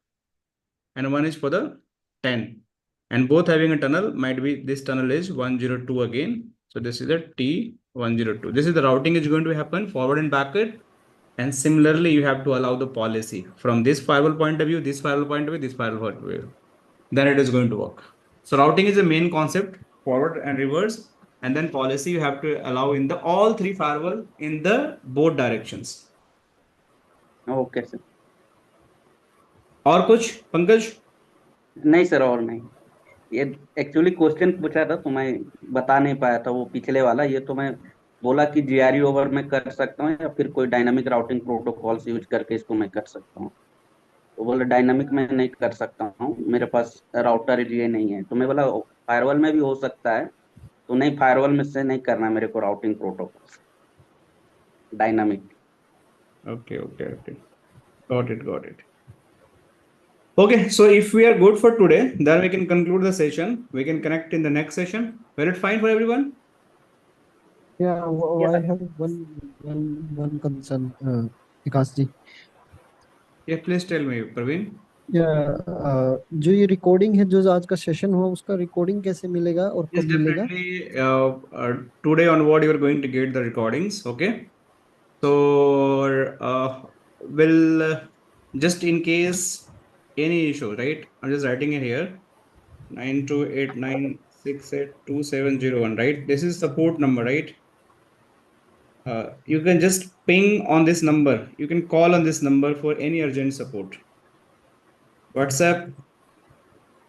and one is for the 10. And both having a tunnel, might be this tunnel is 102 again. So this is a T102. This is the routing is going to happen forward and backward. And similarly, you have to allow the policy from this firewall point of view, this firewall point of view, this firewall point of view. Then it is going to work. So routing is the main concept, forward and reverse. And then policy you have to allow in the all three firewall in the both directions. Okay sir. और कुछ पंकज? नहीं sir, और नहीं। ये actually question पूछा था तो मैं बता नहीं पाया था, वो पिछले वाला। ये तो मैं बोला कि जीआरयू ओवर में कर सकता हूँ या फिर कोई डायनामिक राउटिंग प्रोटोकॉल्स यूज करके इसको मैं कर सकता हूँ। तो बोला डायनामिक में नहीं कर सकता हूँ, मेरे पास राउटर ये नहीं है। तो मैं बोला फायरवॉल में भी हो सकता है, तो नहीं फायरवॉल में से नहीं करना मेरे को routing protocol dynamic. Okay. Got it. Okay, so if we are good for today, then we can conclude the session. We can connect in the next session. Were it fine for everyone? Yeah, Yes, I sir. have one concern, Vikas ji. Yeah, please tell me, Praveen. जो ये recording है, जो आज का session हुआ, उसका recording कैसे मिलेगा और Yes, कब मिलेगा? definitely. Today onward, you are going to get the recordings. Okay. So, will just in case any issue, right? I'm just writing it here. 9289682701, right? This is support number, right? You can just ping on this number. You can call on this number for any urgent support. WhatsApp,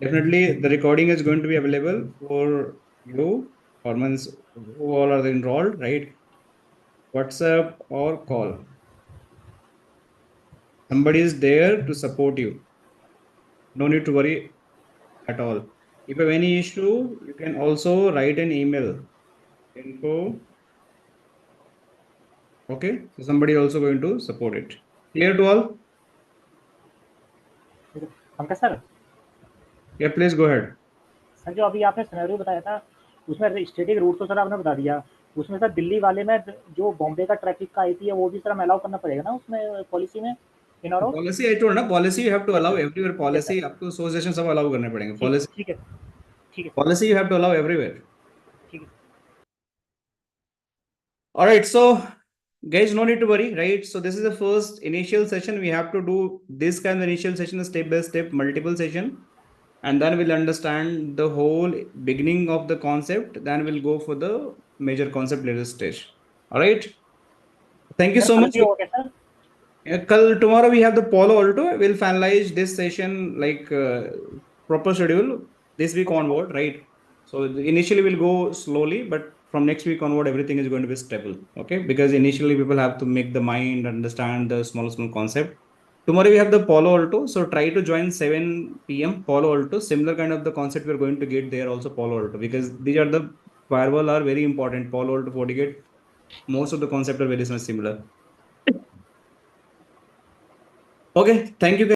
definitely the recording is going to be available for you or means who all are enrolled, right? WhatsApp or call. Somebody is there to support you. No need to worry at all. If you have any issue, you can also write an email. Info. Okay, so somebody also going to support it. Clear to all? Pankaj sir, Yeah, please go ahead. Sir जो अभी आपने scenario बताया था उसमें static root तो sir आपने बता दिया, उसमें सर दिल्ली वाले में जो बॉम्बे का ट्रैफिक का आईपी है वो भी सर हमें अलाउ करना पड़ेगा ना उसमें पॉलिसी में? इन और Policy I told ना, policy you have to allow everywhere. Yes, Policy sir. आपको association सब allow करने पड़ेंगे. Policy. ठीक है ठीक है Policy you have to allow everywhere. ठीक है। All right, so guys, no need to worry, right? So this is the first initial session. We have to do this kind of initial session, step by step, multiple session, and then we'll understand the whole beginning of the concept. Then we'll go for the major concept later stage. All right. Thank you sir so कल much. भी होगा क्या sir? Tomorrow we have the Palo Alto. We'll finalize this session like proper schedule this week onward, right? So initially we'll go slowly, but from next week onward, everything is going to be stable. Okay, because initially people have to make the mind understand the small concept. Tomorrow we have the Palo Alto, so try to join 7 p.m. Palo Alto. Similar kind of the concept we're going to get there also Palo Alto, because these are the firewall are very important. Palo Alto, FortiGate, most of the concept are very similar. Okay, thank you guys.